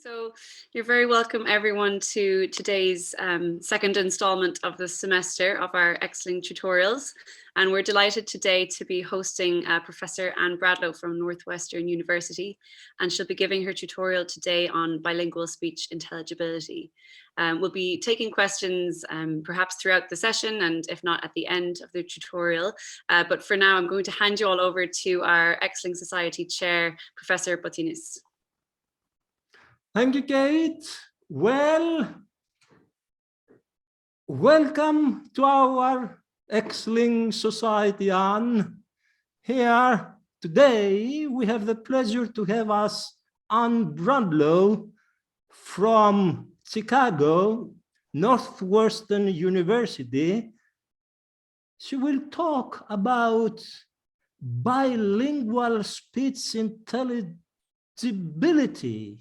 So you're very welcome, everyone, to today's second installment of the semester of our ExLing tutorials. And we're delighted today to be hosting Professor Anne Bradlow from Northwestern University. And she'll be giving her tutorial today on bilingual speech intelligibility. We'll be taking questions perhaps throughout the session, and if not at the end of the tutorial. But for now, I'm going to hand you all over to our ExLing Society Chair, Professor Botinis. Thank you, Kate. Well, welcome to our ExLing Society, Anne. Here today, we have the pleasure to have us Anne Bradlow from Chicago, Northwestern University. She will talk about bilingual speech intelligibility.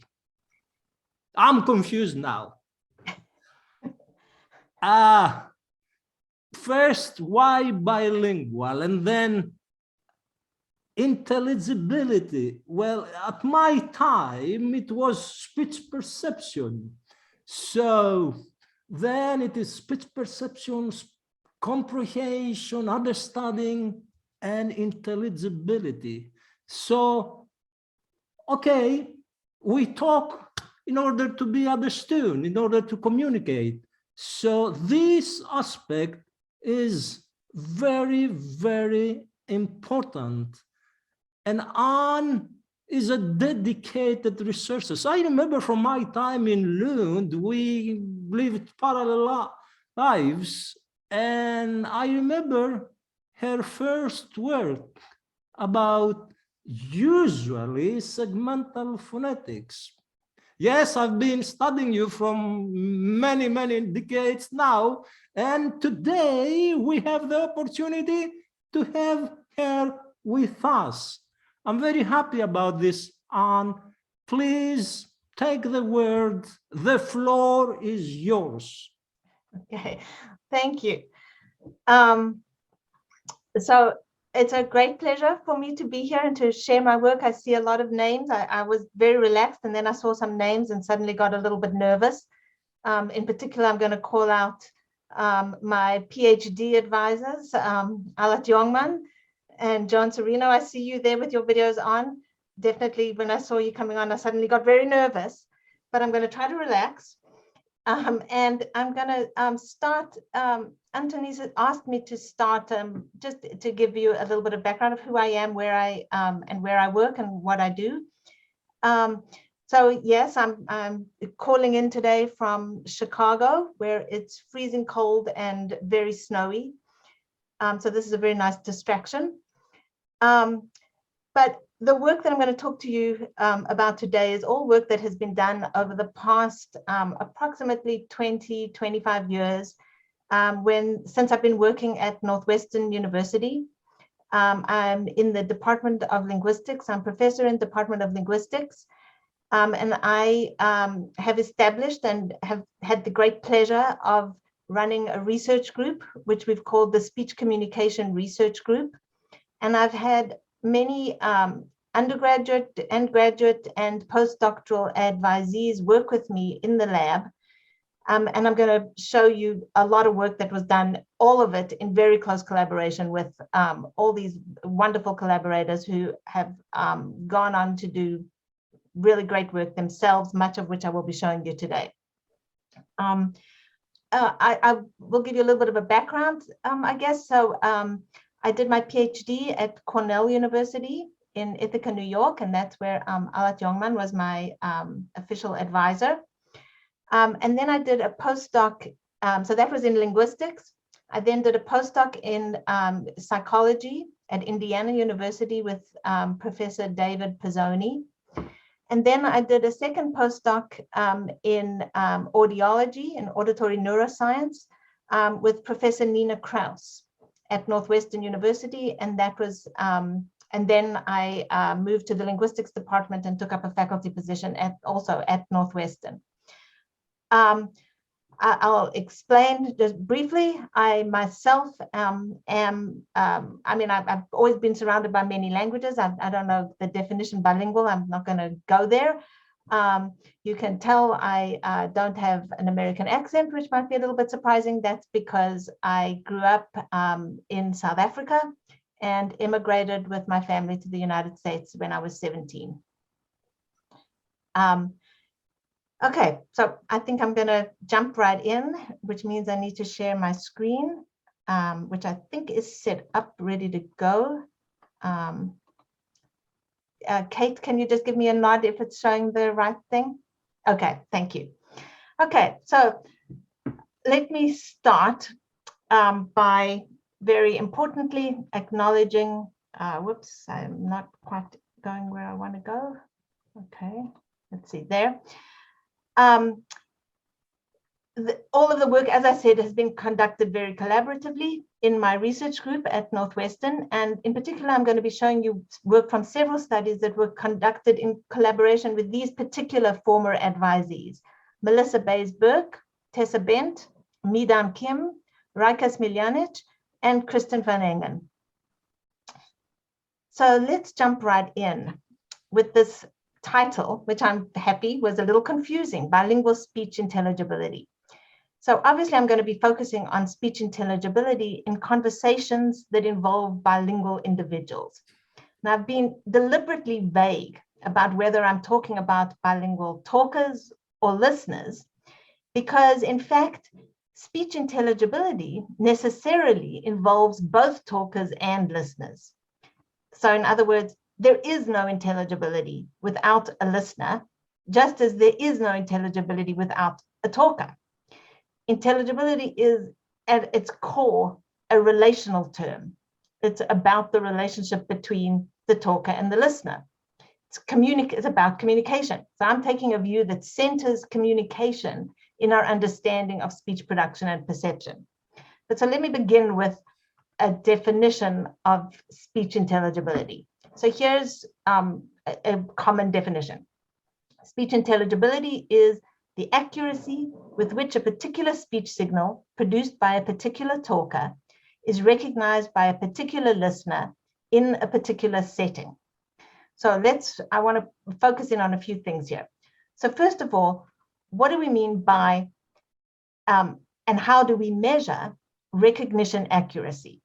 I'm confused now. First, why bilingual? And then intelligibility. Well, at my time, it was speech perception. So then it is speech perception, comprehension, understanding, and intelligibility. So, okay, we talk in order to be understood, in order to communicate. So this aspect is very, very important. And Anne is a dedicated researcher. So I remember from my time in Lund, we lived parallel lives. And I remember her first work about usually segmental phonetics. Yes, I've been studying you from many, many decades now, and today we have the opportunity to have her with us. I'm very happy about this, Anne. Please take the word. The floor is yours. Okay, thank you. So it's a great pleasure for me to be here and to share my work. I see a lot of names. I was very relaxed, and then I saw some names and suddenly got a little bit nervous. In particular, I'm going to call out my PhD advisors, Alat Yongman and John Serino. I see you there with your videos on. Definitely, when I saw you coming on, I suddenly got very nervous, but I'm going to try to relax. And I'm going to start. Antonis asked me to start just to give you a little bit of background of who I am, where I work and what I do. So yes, I'm calling in today from Chicago, where it's freezing cold and very snowy. So this is a very nice distraction. But the work that I'm going to talk to you about today is all work that has been done over the past approximately 20, 25 years, since I've been working at Northwestern University. I'm in the Department of Linguistics. I'm professor in the Department of Linguistics. And I have established and have had the great pleasure of running a research group, which we've called the Speech Communication Research Group. And I've had many undergraduate and graduate and postdoctoral advisees work with me in the lab. And I'm going to show you a lot of work that was done, all of it in very close collaboration with all these wonderful collaborators who have gone on to do really great work themselves, much of which I will be showing you today. I will give you a little bit of a background, I guess. So I did my PhD at Cornell University in Ithaca, New York, and that's where Alat Yongman was my official advisor. And then I did a postdoc, so that was in linguistics. I then did a postdoc in psychology at Indiana University with Professor David Pizzoni. And then I did a second postdoc in audiology and auditory neuroscience with Professor Nina Kraus at Northwestern University. And that was, and then I moved to the linguistics department and took up a faculty position also at Northwestern. I'll explain just briefly. I myself am, I've always been surrounded by many languages. I don't know the definition bilingual. I'm not going to go there, You can tell I don't have an American accent, which might be a little bit surprising. That's because I grew up in South Africa and immigrated with my family to the United States when I was 17. Okay, so I think I'm going to jump right in, which means I need to share my screen, which I think is set up, ready to go. Kate, can you just give me a nod if it's showing the right thing? Okay, thank you. Okay, so let me start by very importantly acknowledging, whoops, I'm not quite going where I want to go. Okay, let's see there. All of the work, as I said, has been conducted very collaboratively in my research group at Northwestern. And in particular, I'm going to be showing you work from several studies that were conducted in collaboration with these particular former advisees: Melissa Bays-Burke, Tessa Bent, Midam Kim, Rika Smiljanic, and Kristen van Engen. So let's jump right in with this title, which I'm happy was a little confusing: Bilingual Speech Intelligibility. So obviously I'm going to be focusing on speech intelligibility in conversations that involve bilingual individuals. Now, I've been deliberately vague about whether I'm talking about bilingual talkers or listeners, because in fact, speech intelligibility necessarily involves both talkers and listeners. So in other words, there is no intelligibility without a listener, just as there is no intelligibility without a talker. Intelligibility is at its core a relational term. It's about the relationship between the talker and the listener. It's about communication. So I'm taking a view that centers communication in our understanding of speech production and perception. But so let me begin with a definition of speech intelligibility. So here's a common definition. Speech intelligibility is the accuracy with which a particular speech signal produced by a particular talker is recognized by a particular listener in a particular setting. So I want to focus in on a few things here. So first of all, what do we mean by and how do we measure recognition accuracy?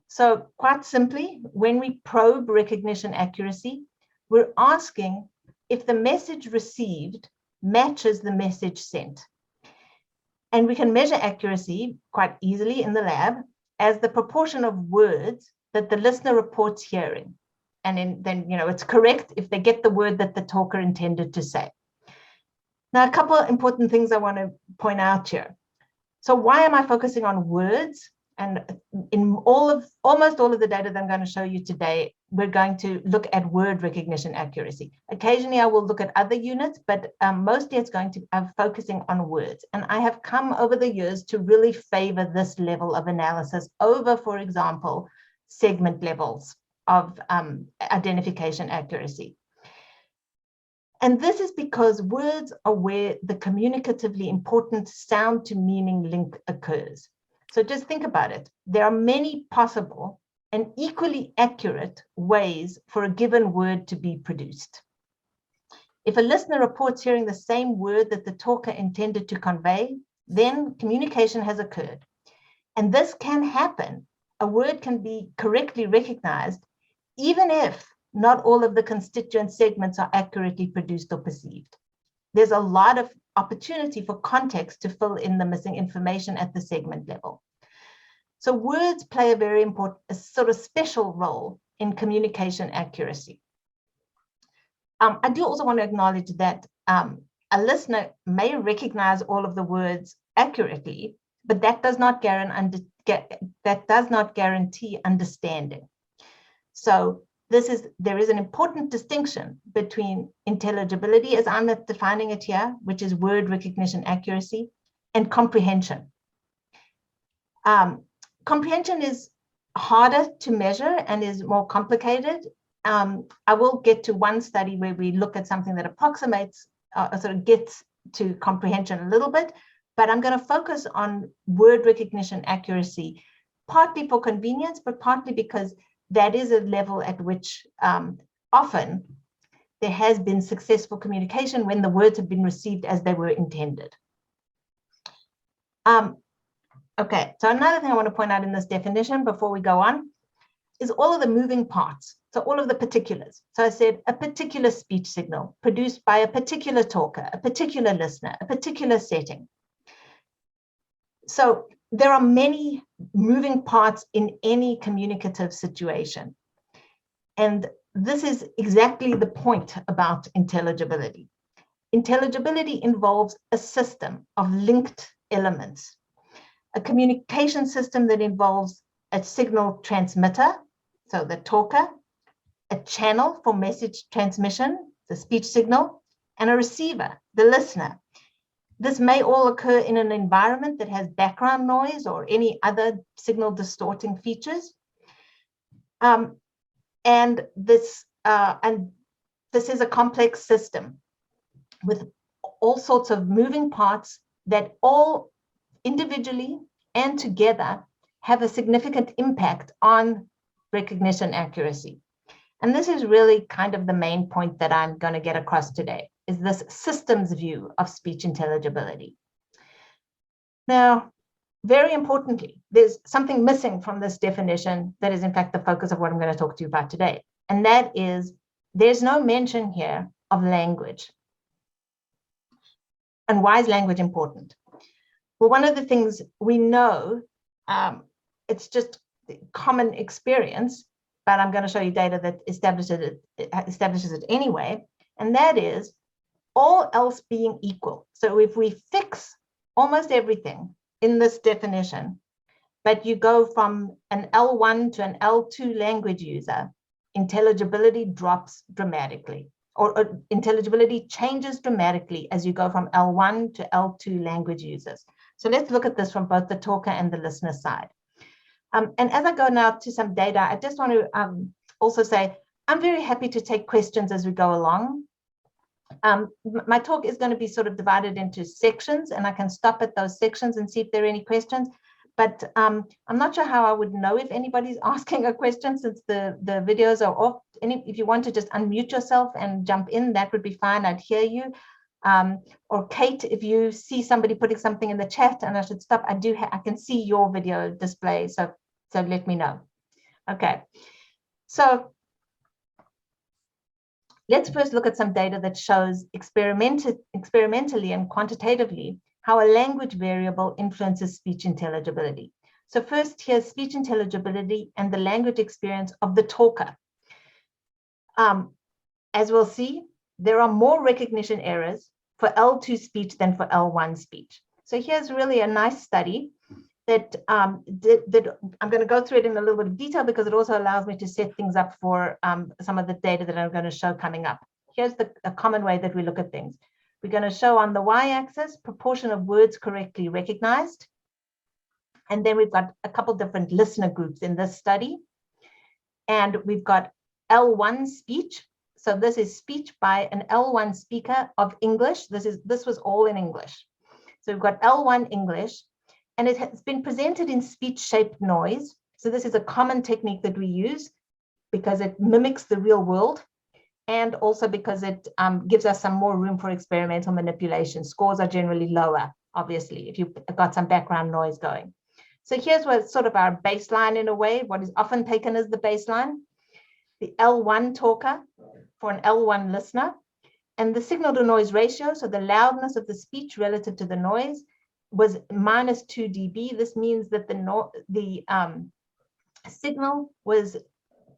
So quite simply, when we probe recognition accuracy, we're asking if the message received matches the message sent. And we can measure accuracy quite easily in the lab as the proportion of words that the listener reports hearing. And then, it's correct if they get the word that the talker intended to say. Now, a couple of important things I want to point out here. So why am I focusing on words? And in almost all of the data that I'm going to show you today, we're going to look at word recognition accuracy. Occasionally, I will look at other units, but mostly it's going to be focusing on words. And I have come over the years to really favor this level of analysis over, for example, segment levels of identification accuracy. And this is because words are where the communicatively important sound to meaning link occurs. So just think about it. There are many possible and equally accurate ways for a given word to be produced. If a listener reports hearing the same word that the talker intended to convey, then communication has occurred. And this can happen. A word can be correctly recognized, even if not all of the constituent segments are accurately produced or perceived. There's a lot of opportunity for context to fill in the missing information at the segment level. So words play a very important, a sort of special role in communication accuracy. I do also want to acknowledge that a listener may recognize all of the words accurately, but that does not guarantee understanding. So there is an important distinction between intelligibility, as I'm defining it here, which is word recognition accuracy, and comprehension. Comprehension is harder to measure and is more complicated. I will get to one study where we look at something that approximates or sort of gets to comprehension a little bit, but I'm going to focus on word recognition accuracy, partly for convenience, but partly because that is a level at which often there has been successful communication when the words have been received as they were intended. Okay, so another thing I want to point out in this definition before we go on is all of the moving parts. So all of the particulars. So I said a particular speech signal produced by a particular talker, a particular listener, a particular setting. So there are many moving parts in any communicative situation. And this is exactly the point about intelligibility. Intelligibility involves a system of linked elements, a communication system that involves a signal transmitter, so the talker, a channel for message transmission, the speech signal, and a receiver, the listener. This may all occur in an environment that has background noise or any other signal distorting features. And this is a complex system with all sorts of moving parts that all individually and together have a significant impact on recognition accuracy. And this is really kind of the main point that I'm going to get across today, is this systems view of speech intelligibility. Now, very importantly, there's something missing from this definition that is in fact the focus of what I'm going to talk to you about today. And that is, there's no mention here of language. And why is language important? Well, one of the things we know, it's just common experience, but I'm going to show you data that establishes it anyway, and that is all else being equal. So if we fix almost everything in this definition, but you go from an L1 to an L2 language user, intelligibility drops dramatically, or intelligibility changes dramatically as you go from L1 to L2 language users. So let's look at this from both the talker and the listener side. And as I go now to some data, I just want to also say, I'm very happy to take questions as we go along. My talk is going to be sort of divided into sections, and I can stop at those sections and see if there are any questions. But I'm not sure how I would know if anybody's asking a question since the videos are off. If you want to just unmute yourself and jump in, that would be fine. I'd hear you. Or Kate, if you see somebody putting something in the chat and I should stop, I can see your video display. So let me know. Okay. So let's first look at some data that shows experimentally and quantitatively how a language variable influences speech intelligibility. So first, here's speech intelligibility and the language experience of the talker. As we'll see, there are more recognition errors for L2 speech than for L1 speech. So here's really a nice study that I'm going to go through it in a little bit of detail because it also allows me to set things up for some of the data that I'm going to show coming up. Here's a common way that we look at things. We're going to show on the y-axis proportion of words correctly recognized. And then we've got a couple different listener groups in this study. And we've got L1 speech. So this is speech by an L1 speaker of English. This was all in English. So we've got L1 English, and it has been presented in speech-shaped noise. So this is a common technique that we use because it mimics the real world, and also because it gives us some more room for experimental manipulation. Scores are generally lower, obviously, if you've got some background noise going. So here's what sort of our baseline in a way, what is often taken as the baseline. The L1 talker for an L1 listener, and the signal to noise ratio, so the loudness of the speech relative to the noise, was -2 dB. This means that the signal was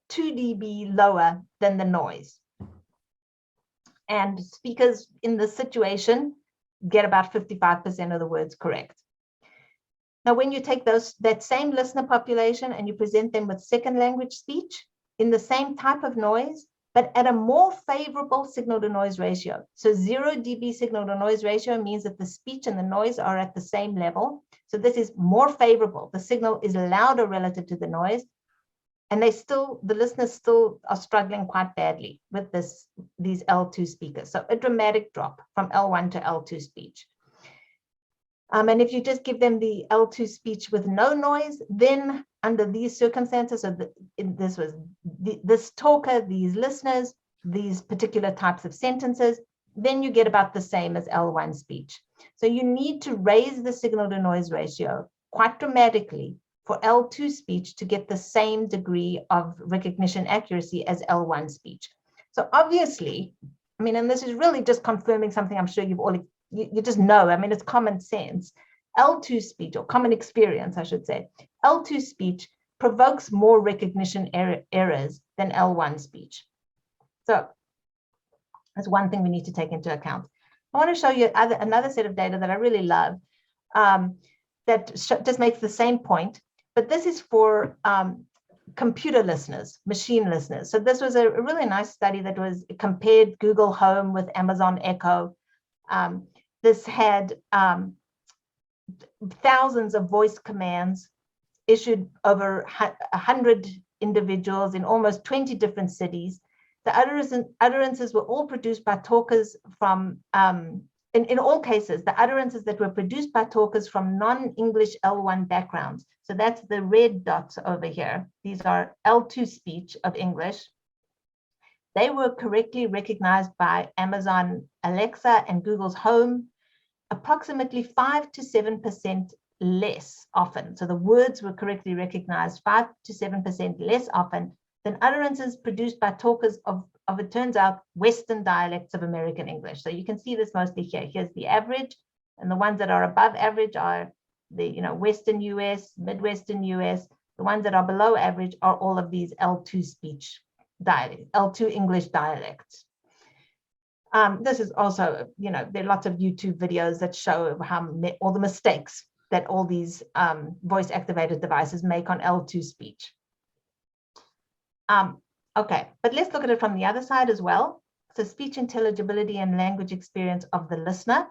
2 dB lower than the noise. And speakers in this situation get about 55% of the words correct. Now, when you take that same listener population and you present them with second language speech in the same type of noise, but at a more favorable signal to noise ratio. So 0 dB signal to noise ratio means that the speech and the noise are at the same level. So this is more favorable. The signal is louder relative to the noise. And the listeners still are struggling quite badly with these L2 speakers. So a dramatic drop from L1 to L2 speech. And if you just give them the L2 speech with no noise, then under these circumstances, so this talker, these listeners, these particular types of sentences, then you get about the same as L1 speech. So you need to raise the signal to noise ratio quite dramatically for L2 speech to get the same degree of recognition accuracy as L1 speech. So obviously, I mean, and this is really just confirming something I'm sure you've all, you just know, I mean, it's common sense. L2 speech, or common experience, I should say, L2 speech provokes more recognition errors than L1 speech. So that's one thing we need to take into account. I want to show you another set of data that I really love that just makes the same point, but this is for computer listeners, machine listeners. So this was a really nice study that was compared Google Home with Amazon Echo. This had thousands of voice commands issued over 100 individuals in almost 20 different cities. The utterances were all produced by talkers from, in all cases, the utterances that were produced by talkers from non-English L1 backgrounds. So that's the red dots over here. These are L2 speech of English. They were correctly recognized by Amazon Alexa and Google's Home approximately 5 to 7% less often. So the words were correctly recognized 5 to 7% less often than utterances produced by talkers of it turns out, Western dialects of American English. So you can see this mostly here. Here's the average, and the ones that are above average are the Western US, Midwestern US. The ones that are below average are all of these L2 speech dialects, L2 English dialects. This is also, there are lots of YouTube videos that show all the mistakes that all these voice activated devices make on L2 speech. Okay, but let's look at it from the other side as well. So speech intelligibility and language experience of the listener.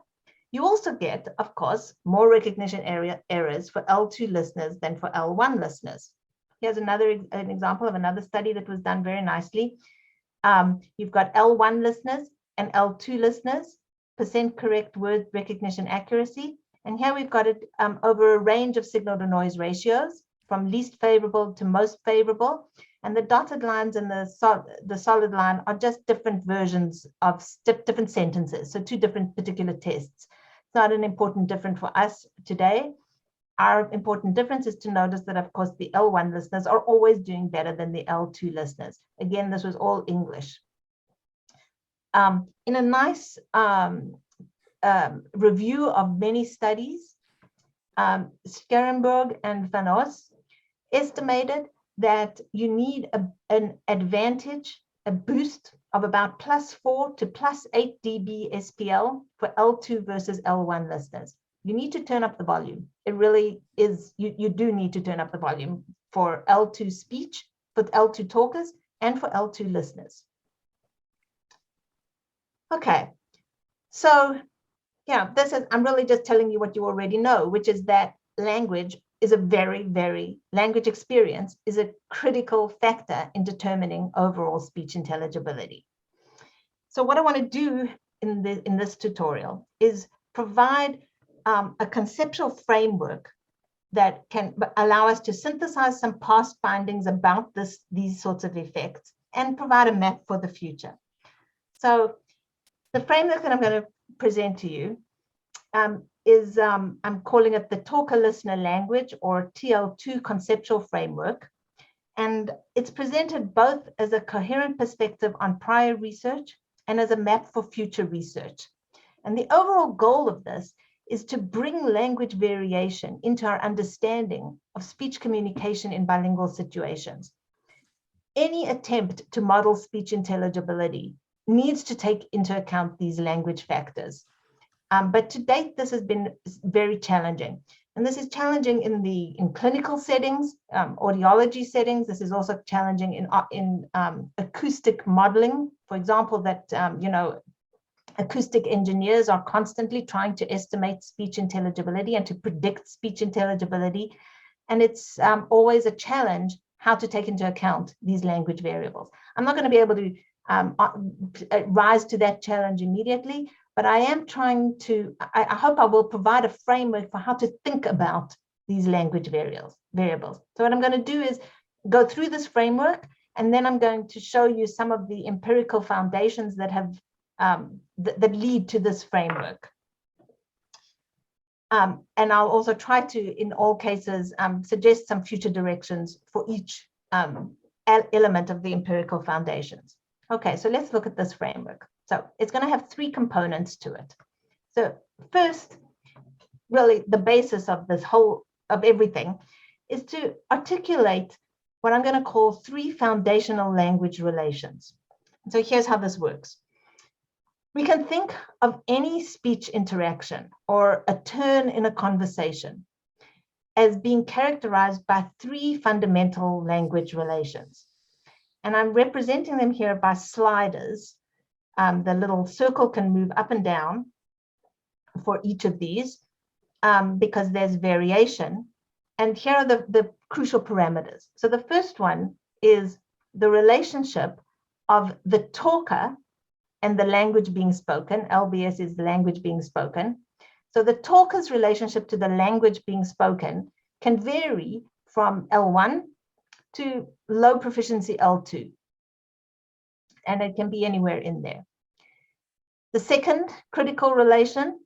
You also get, of course, more recognition errors for L2 listeners than for L1 listeners. Here's an example of another study that was done very nicely. You've got L1 listeners and L2 listeners, percent correct word recognition accuracy. And here we've got it over a range of signal to noise ratios from least favorable to most favorable. And the dotted lines and the solid line are just different versions of different sentences. So two different particular tests. It's not an important difference for us today. Our important difference is to notice that, of course, the L1 listeners are always doing better than the L2 listeners. Again, this was all English. In a nice review of many studies, Scarenberg and Van Os estimated that you need an advantage, a boost of about +4 to +8 dB SPL for L2 versus L1 listeners. You need to turn up the volume. It really is, you do need to turn up the volume for L2 speech, for L2 talkers, and for L2 listeners. Okay, so yeah, I'm really just telling you what you already know, which is that language is language experience is a critical factor in determining overall speech intelligibility. So what I want to do in this tutorial is provide a conceptual framework that can allow us to synthesize some past findings about these sorts of effects and provide a map for the future. So the framework that I'm going to present to you is I'm calling it the talker-listener language, or TL2 conceptual framework. And it's presented both as a coherent perspective on prior research and as a map for future research. And the overall goal of this is to bring language variation into our understanding of speech communication in bilingual situations. Any attempt to model speech intelligibility needs to take into account these language factors. But to date, this has been very challenging. And this is challenging in clinical settings, audiology settings. This is also challenging in acoustic modeling. For example, that acoustic engineers are constantly trying to estimate speech intelligibility and to predict speech intelligibility. And it's always a challenge how to take into account these language variables. I'm not going to be able to rise to that challenge immediately, but I am trying to, I hope I will provide a framework for how to think about these language variables. So what I'm going to do is go through this framework and then I'm going to show you some of the empirical foundations that have that lead to this framework. And I'll also try to, in all cases, suggest some future directions for each element of the empirical foundations. Okay, so let's look at this framework. So it's going to have three components to it. So first, really the basis of this whole, of everything, is to articulate what I'm going to call three foundational language relations. So here's how this works. We can think of any speech interaction or a turn in a conversation as being characterized by three fundamental language relations. And I'm representing them here by sliders. The little circle can move up and down for each of these because there's variation. And here are the crucial parameters. So the first one is the relationship of the talker and the language being spoken. LBS is the language being spoken. So the talker's relationship to the language being spoken can vary from L1 to low proficiency L2. And it can be anywhere in there. The second critical relation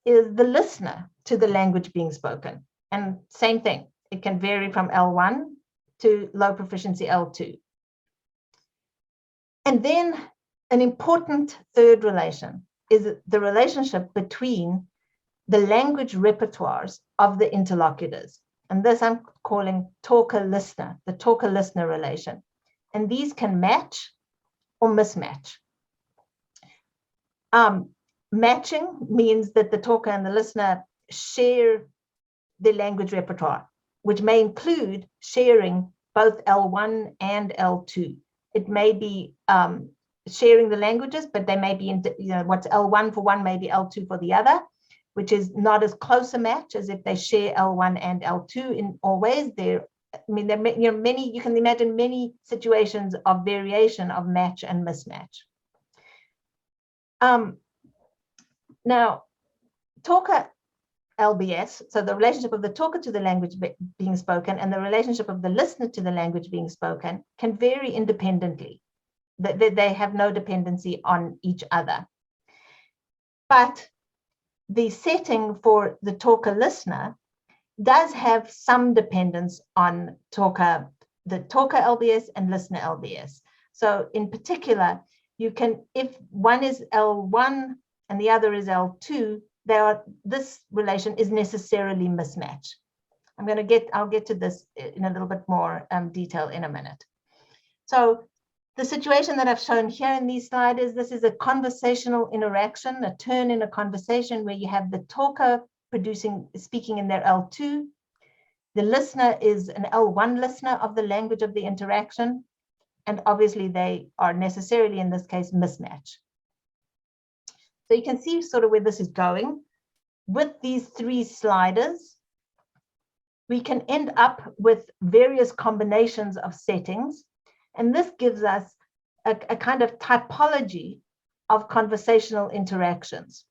is the listener to the language being spoken. And same thing, it can vary from L1 to low proficiency L2. And then an important third relation is the relationship between the language repertoires of the interlocutors. And this I'm calling talker-listener, the talker-listener relation. And these can match or mismatch. Matching means that the talker and the listener share the language repertoire, which may include sharing both L1 and L2. It may be sharing the languages, but they may be, what's L1 for one may be L2 for the other, which is not as close a match as if they share L1 and L2 in all ways. There many, you can imagine many situations of variation of match and mismatch. Now, talker LBS, so the relationship of the talker to the language being spoken and the relationship of the listener to the language being spoken can vary independently. They have no dependency on each other. But the setting for the talker-listener does have some dependence on the talker LBS and listener LBS. So in particular, you can, if one is L1 and the other is L2, this relation is necessarily mismatched. I'll get to this in a little bit more detail in a minute. So the situation that I've shown here in these slides is this is a conversational interaction, a turn in a conversation where you have the talker speaking in their L2. The listener is an L1 listener of the language of the interaction. And obviously they are necessarily, in this case, mismatch. So you can see sort of where this is going. With these three sliders, we can end up with various combinations of settings. And this gives us a kind of typology of conversational interactions,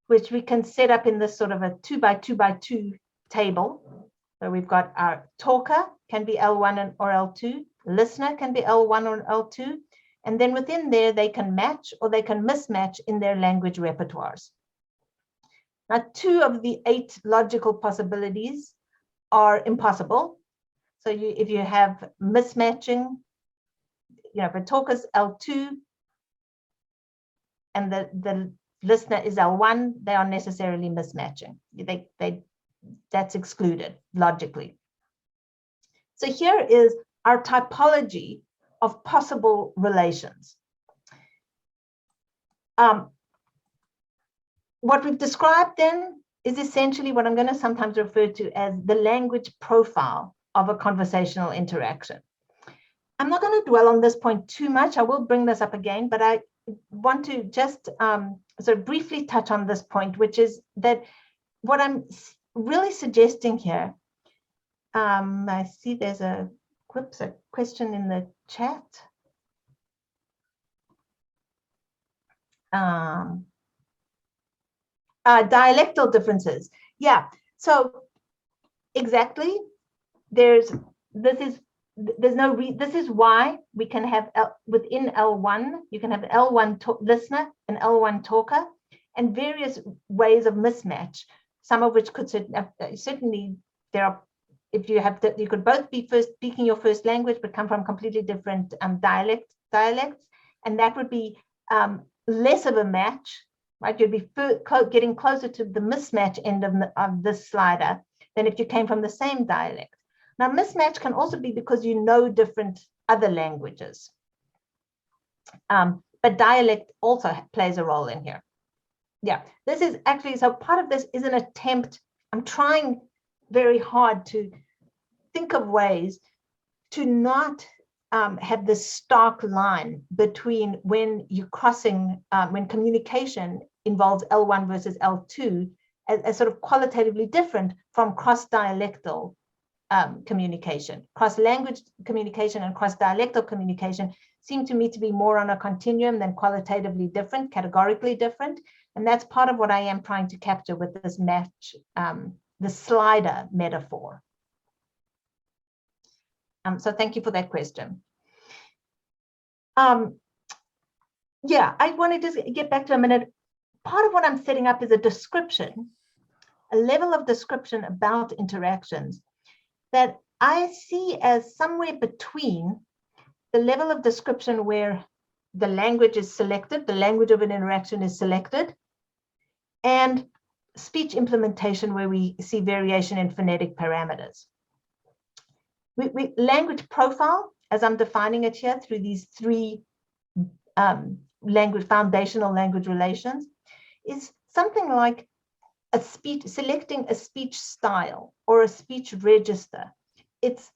which we can set up in this sort of a 2 by 2 by 2 table. So we've got our talker can be L1 or L2, listener can be L1 or L2, and then within there, they can match or they can mismatch in their language repertoires. Now, 2 of the 8 logical possibilities are impossible. So if you have mismatching, if a talker's L2 and the listener is L1, they are necessarily mismatching. That's excluded logically. So here is our typology of possible relations. What we've described then is essentially what I'm going to sometimes refer to as the language profile of a conversational interaction. I'm not going to dwell on this point too much. I will bring this up again, but I want to just sort of briefly touch on this point, which is that what I'm really suggesting here, I see there's a question in the chat. Dialectal differences. Yeah, so exactly. This is there's no this is why we can have within L1, you can have an L1 listener, an L1 talker, and various ways of mismatch, some of which could certainly there are, if you have that, you could both be speaking your first language but come from completely different dialects, and that would be less of a match, right? You'd be getting closer to the mismatch end of this slider than if you came from the same dialect. Now, mismatch can also be because you know different other languages, but dialect also plays a role in here. Yeah, this is actually, so part of this is an attempt. I'm trying very hard to think of ways to not have this stark line between when you're crossing, when communication involves L1 versus L2 as sort of qualitatively different from cross-dialectal communication. Cross-language communication and cross-dialectal communication seem to me to be more on a continuum than qualitatively different, categorically different. And that's part of what I am trying to capture with this match, the slider metaphor. So thank you for that question. Yeah, I want to just get back to a minute. Part of what I'm setting up is a description, a level of description about interactions that I see as somewhere between the level of description where the language is selected, the language of an interaction is selected, and speech implementation where we see variation in phonetic parameters. Language profile, as I'm defining it here through these three foundational language relations, is something like selecting a speech style or a speech register. It's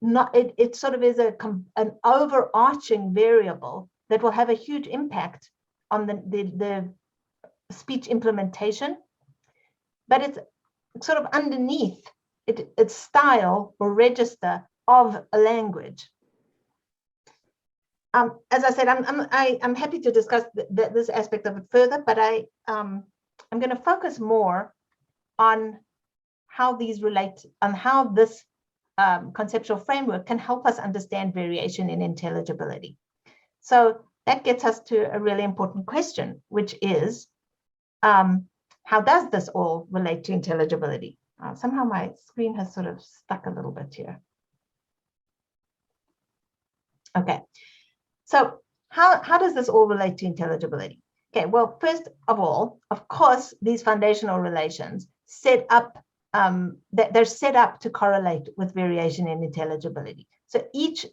not, it sort of is an overarching variable that will have a huge impact on the speech implementation, but it's sort of underneath its style or register of a language. As I said, I'm happy to discuss this aspect of it further, but I'm going to focus more on how these relate, on how this conceptual framework can help us understand variation in intelligibility. So that gets us to a really important question, which is, how does this all relate to intelligibility? Somehow my screen has sort of stuck a little bit here. Okay, so how does this all relate to intelligibility? Okay, well, first of all, of course, these foundational relations set up, they're set up to correlate with variation in intelligibility. So each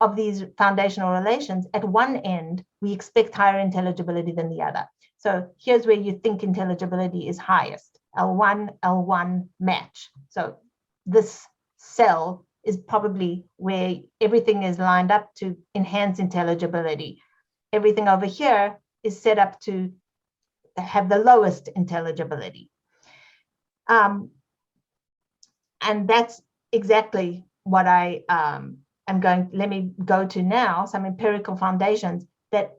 of these foundational relations, at one end, we expect higher intelligibility than the other. So here's where you think intelligibility is highest, L1, L1 match. So this cell is probably where everything is lined up to enhance intelligibility. Everything over here is set up to have the lowest intelligibility. And that's exactly what I am going, let me go to now, some empirical foundations that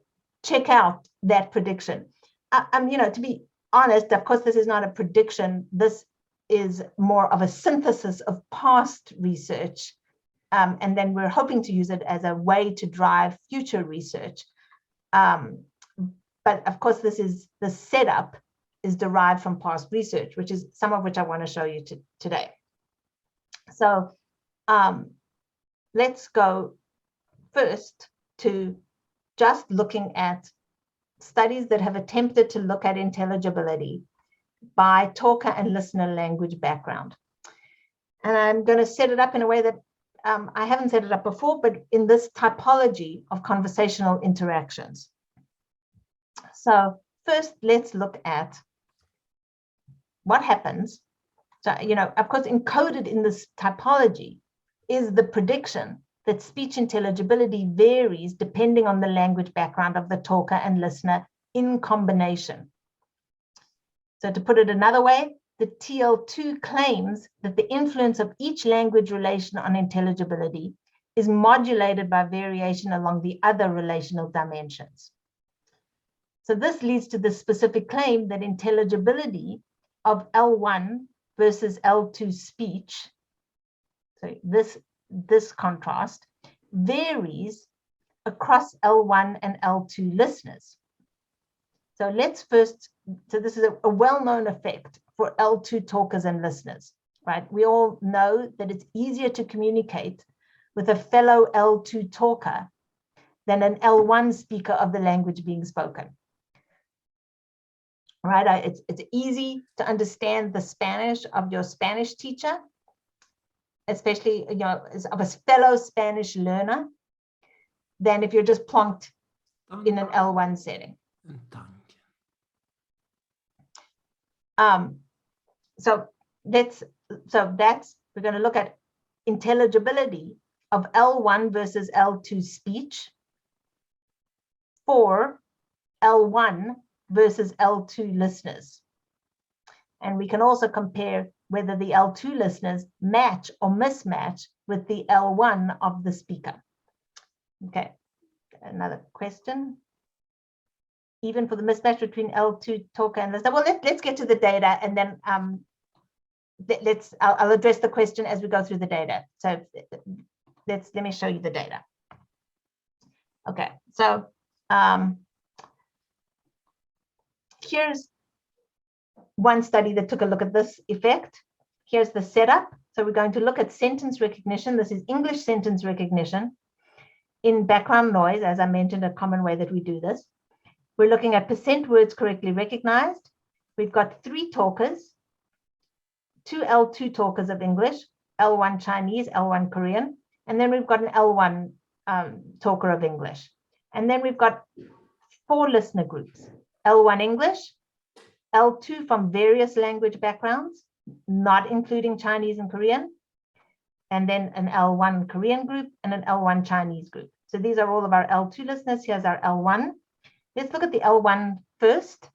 check out that prediction. You know, to be honest, of course, this is not a prediction. This is more of a synthesis of past research. And then we're hoping to use it as a way to drive future research. But of course, the setup is derived from past research, which is some of which I want to show you today. So let's go first to just looking at studies that have attempted to look at intelligibility by talker and listener language background. And I'm going to set it up in a way that I haven't set it up before, but in this typology of conversational interactions. So first, let's look at what happens. So, you know, of course, encoded in this typology is the prediction that speech intelligibility varies depending on the language background of the talker and listener in combination. So to put it another way, the TL2 claims that the influence of each language relation on intelligibility is modulated by variation along the other relational dimensions. So this leads to the specific claim that intelligibility of L1 versus L2 speech, so this this contrast varies across L1 and L2 listeners. So let's first, so this is a well-known effect for L2 talkers and listeners, right? We all know that it's easier to communicate with a fellow L2 talker than an L1 speaker of the language being spoken. Right? It's easy to understand the Spanish of your Spanish teacher, especially, you know, of a fellow Spanish learner, than if you're just plonked in an L1 setting. So we're going to look at intelligibility of L1 versus L2 speech for L1 versus L2 listeners. And we can also compare whether the L2 listeners match or mismatch with the L1 of the speaker. Okay, another question. Even for the mismatch between L2 talker and listener. Well, let's get to the data, and then I'll address the question as we go through the data. So let me show you the data. Okay, so here's one study that took a look at this effect. Here's the setup. So we're going to look at sentence recognition. This is English sentence recognition in background noise, as I mentioned, a common way that we do this. We're looking at percent words correctly recognized. We've got 3 talkers, 2 L2 talkers of English, L1 Chinese, L1 Korean, and then we've got an L1 talker of English. And then we've got 4 listener groups, L1 English, L2 from various language backgrounds, not including Chinese and Korean, and then an L1 Korean group and an L1 Chinese group. So these are all of our L2 listeners. Here's our L1. Let's look at the L1 first.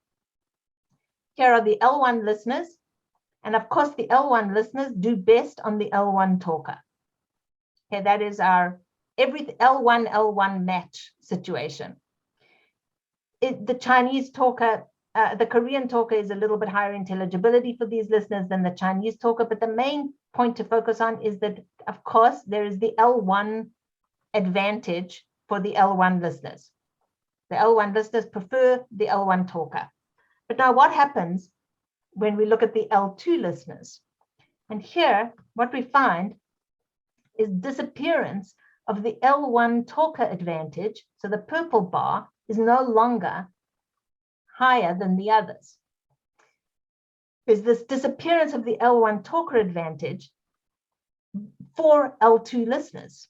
Here are the L1 listeners. And of course, the L1 listeners do best on the L1 talker. Okay, that is our every L1 match situation. The Chinese talker, the Korean talker is a little bit higher intelligibility for these listeners than the Chinese talker, but the main point to focus on is that, of course, there is the L1 advantage for the L1 listeners. The L1 listeners prefer the L1 talker. But now what happens when we look at the L2 listeners? And here, what we find is disappearance of the L1 talker advantage. So the purple bar is no longer higher than the others. There's this disappearance of the L1 talker advantage for L2 listeners.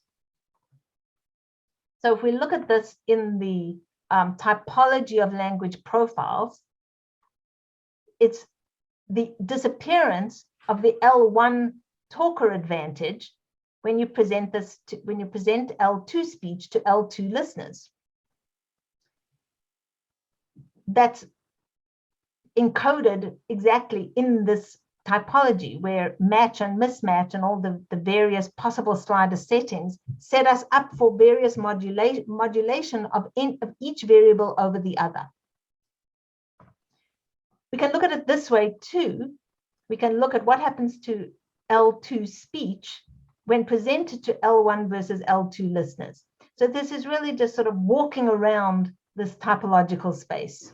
So if we look at this in the typology of language profiles, it's the disappearance of the L1 talker advantage when you present L2 speech to L2 listeners. That's encoded exactly in this typology where match and mismatch and all the various possible slider settings set us up for various modulation of each variable over the other. We can look at it this way too. We can look at what happens to L2 speech when presented to L1 versus L2 listeners. So this is really just sort of walking around this typological space.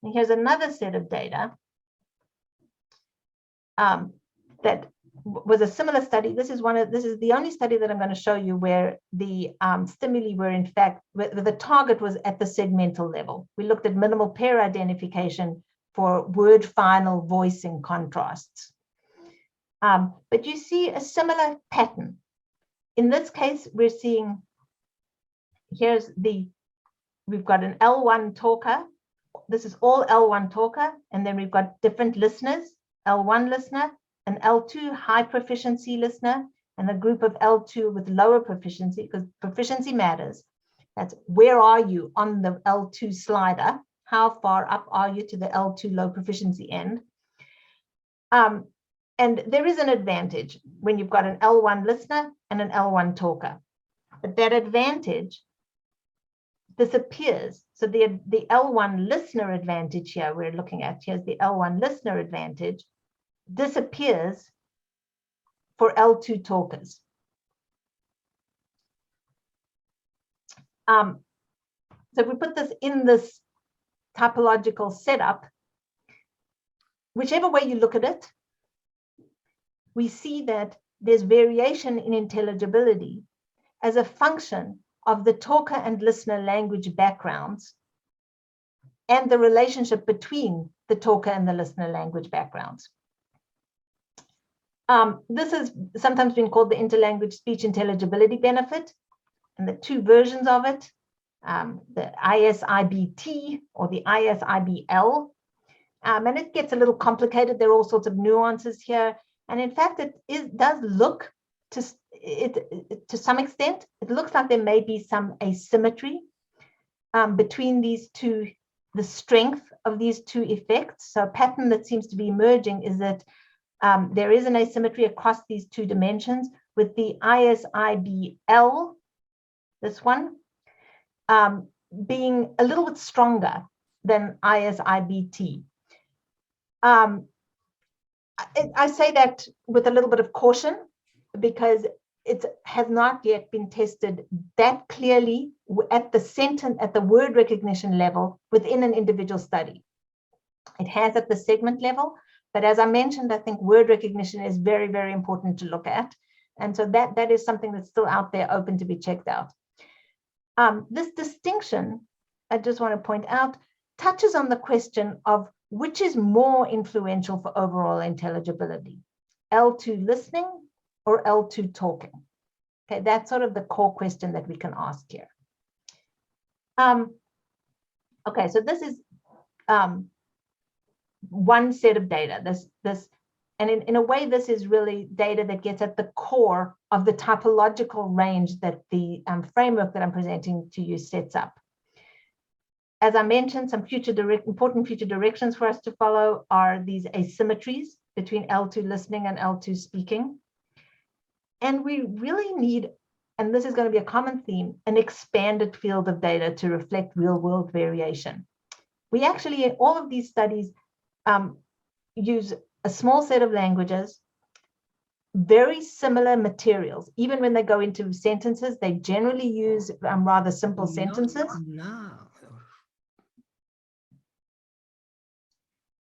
And here's another set of data that was a similar study. This is the only study that I'm going to show you where the stimuli were in fact, where the target was at the segmental level. We looked at minimal pair identification for word final voicing contrasts. But you see a similar pattern. In this case, we're seeing, we've got an L1 talker. This is all L1 talker. And then we've got different listeners, L1 listener, an L2 high proficiency listener, and a group of L2 with lower proficiency, because proficiency matters. That's where are you on the L2 slider? How far up are you to the L2 low proficiency end? And there is an advantage when you've got an L1 listener and an L1 talker. But that advantage disappears. So the L1 listener advantage here we're looking at, here's the L1 listener advantage, disappears for L2 talkers. So if we put this in this typological setup, whichever way you look at it, we see that there's variation in intelligibility as a function of the talker and listener language backgrounds and the relationship between the talker and the listener language backgrounds. This has sometimes been called the interlanguage speech intelligibility benefit, and the two versions of it, the ISIBT or the ISIBL. And it gets a little complicated. There are all sorts of nuances here. And in fact, it does look to some extent, it looks like there may be some asymmetry between these two, the strength of these two effects. So a pattern that seems to be emerging is that there is an asymmetry across these two dimensions, with the ISIBL, this one, being a little bit stronger than ISIBT. I say that with a little bit of caution, because it has not yet been tested that clearly at the sentence, at the word recognition level within an individual study. It has at the segment level, but as I mentioned, I think word recognition is very, very important to look at. And so that is something that's still out there, open to be checked out. This distinction, I just want to point out, touches on the question of which is more influential for overall intelligibility, L2 listening or L2 talking? Okay, that's sort of the core question that we can ask here. Okay, so this is one set of data. And in a way, this is really data that gets at the core of the typological range that the framework that I'm presenting to you sets up. As I mentioned, some important future directions for us to follow are these asymmetries between L2 listening and L2 speaking. And we really need, and this is going to be a common theme, an expanded field of data to reflect real-world variation. We actually, in all of these studies, use a small set of languages, very similar materials. Even when they go into sentences, they generally use rather simple sentences.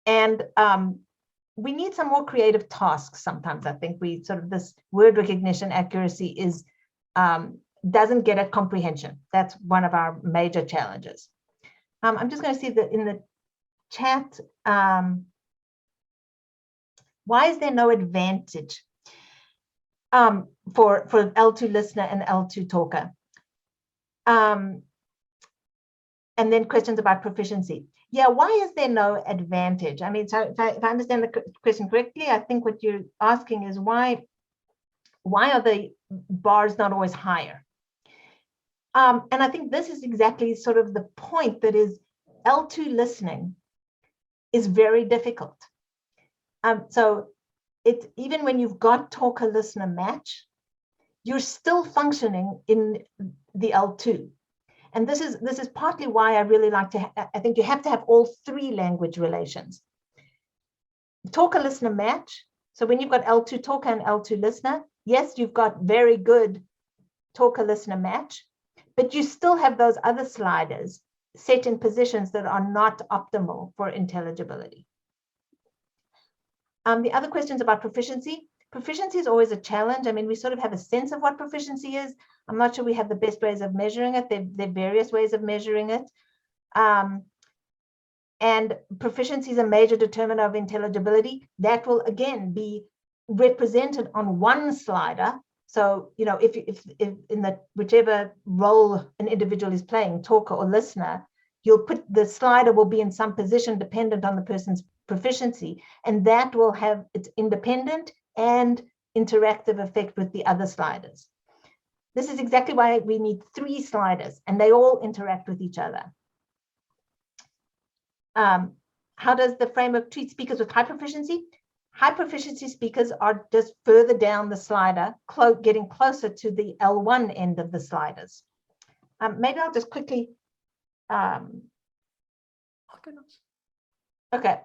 And we need some more creative tasks sometimes. I think we sort of, this word recognition accuracy is doesn't get at comprehension. That's one of our major challenges. I'm just going to see that in the chat, why is there no advantage for L2 listener and L2 talker? And then questions about proficiency. Yeah, why is there no advantage? I mean, so if I understand the question correctly, I think what you're asking is why are the bars not always higher? And I think this is exactly sort of the point, that is L2 listening is very difficult. So even when you've got talker listener match, you're still functioning in the L2. And this is partly why I really like to, I think you have to have all three language relations. Talker listener match. So when you've got L2 talker and L2 listener, yes, you've got very good talker listener match, but you still have those other sliders set in positions that are not optimal for intelligibility. The other questions about proficiency. Proficiency is always a challenge. I mean, we sort of have a sense of what proficiency is. I'm not sure we have the best ways of measuring it. There are various ways of measuring it. And proficiency is a major determinant of intelligibility. That will, again, be represented on one slider. So, you know, if in the whichever role an individual is playing, talker or listener, you'll put the slider will be in some position dependent on the person's proficiency, and that will have its independent and interactive effect with the other sliders. This is exactly why we need three sliders, and they all interact with each other. How does the framework treat speakers with high proficiency? High proficiency speakers are just further down the slider, getting closer to the L1 end of the sliders. Maybe I'll just quickly. Okay,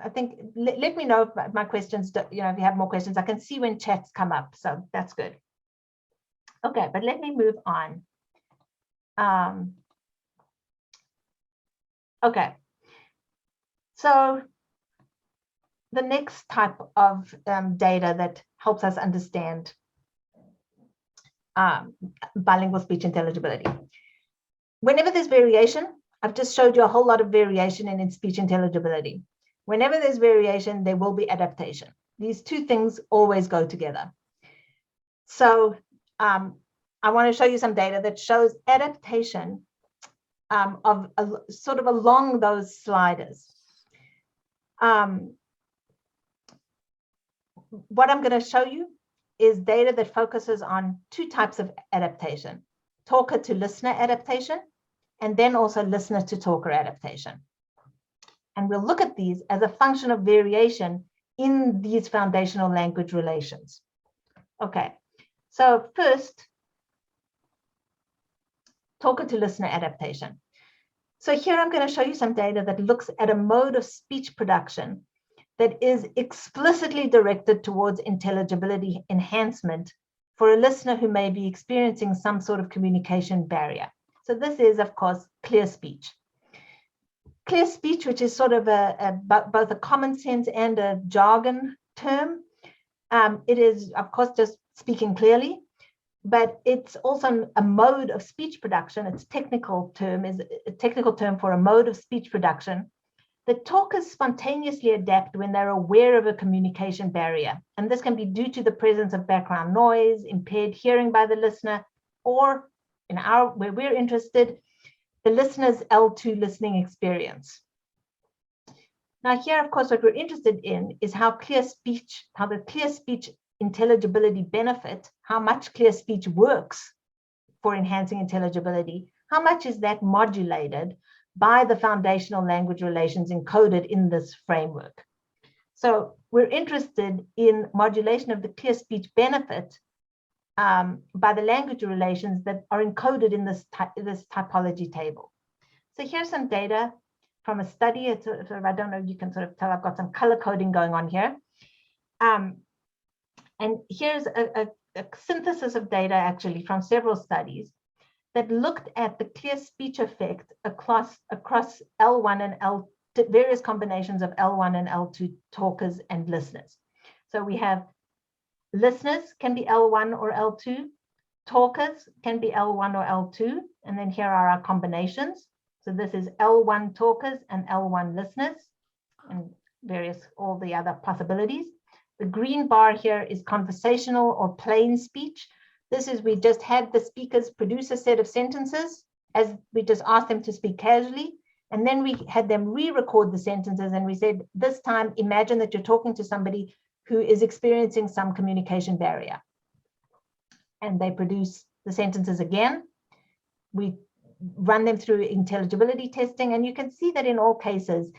I think let me know if my questions, you know, if you have more questions. I can see when chats come up, so that's good. Okay, but let me move on. Okay, so the next type of data that helps us understand bilingual speech intelligibility. Whenever there's variation, I've just showed you a whole lot of variation in speech intelligibility. Whenever there's variation, there will be adaptation. These two things always go together. So I want to show you some data that shows adaptation of sort of along those sliders. What I'm going to show you is data that focuses on two types of adaptation: talker to listener adaptation, and then also listener to talker adaptation. And we'll look at these as a function of variation in these foundational language relations. Okay, so first, talker to listener adaptation. So here I'm going to show you some data that looks at a mode of speech production that is explicitly directed towards intelligibility enhancement for a listener who may be experiencing some sort of communication barrier. So this is, of course, clear speech. Clear speech, which is sort of both a common sense and a jargon term. It is, of course, just speaking clearly, but it's also a mode of speech production. Its technical term is a technical term for a mode of speech production that talkers spontaneously adapt when they're aware of a communication barrier. And this can be due to the presence of background noise, impaired hearing by the listener, or where we're interested, the listener's L2 listening experience. Now here, of course, what we're interested in is how the clear speech intelligibility benefit, how much clear speech works for enhancing intelligibility, how much is that modulated by the foundational language relations encoded in this framework. So we're interested in modulation of the clear speech benefit by the language relations that are encoded in this typology table. So here's some data from a study. It's sort of, I don't know, you can sort of tell I've got some color coding going on here. And here's a synthesis of data actually from several studies that looked at the clear speech effect across L1 and L2, various combinations of L1 and L2 talkers and listeners. So we have listeners can be L1 or L2, talkers can be L1 or L2, and then here are our combinations. So this is L1 talkers and L1 listeners, and all the other possibilities. The green bar here is conversational or plain speech. This is, we just had the speakers produce a set of sentences as we just asked them to speak casually. And then we had them re-record the sentences and we said, this time, imagine that you're talking to somebody who is experiencing some communication barrier. And they produce the sentences again. We run them through intelligibility testing, and you can see that in all cases,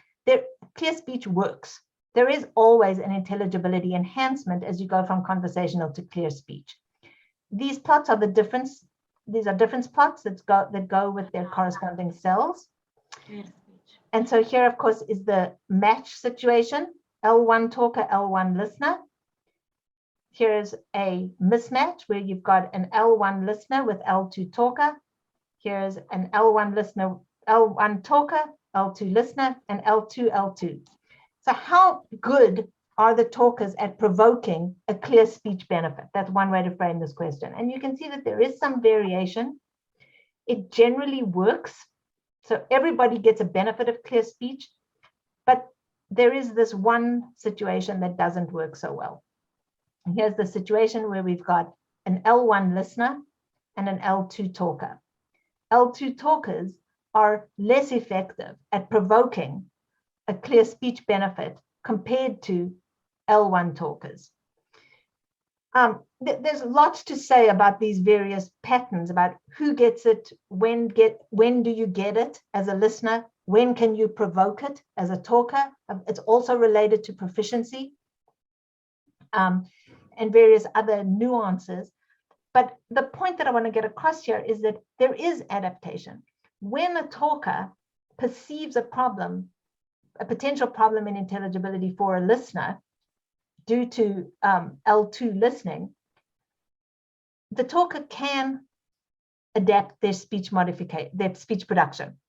clear speech works. There is always an intelligibility enhancement as you go from conversational to clear speech. These plots are the difference. These are difference plots that go with their corresponding cells. And so here, of course, is the match situation. L1 talker, L1 listener. Here's a mismatch where you've got an L1 listener with L2 talker. Here's an L1 listener, L1 talker, L2 listener, and L2, L2. So how good are the talkers at provoking a clear speech benefit? That's one way to frame this question. And you can see that there is some variation. It generally works. So everybody gets a benefit of clear speech, but there is this one situation that doesn't work so well. And here's the situation where we've got an L1 listener and an L2 talker. L2 talkers are less effective at provoking a clear speech benefit compared to L1 talkers. There's lots to say about these various patterns, about who gets it, when do you get it as a listener, when can you provoke it as a talker. It's also related to proficiency and various other nuances. But the point that I want to get across here is that there is adaptation. When a talker perceives a problem, a potential problem in intelligibility for a listener due to L2 listening, the talker can adapt their speech production.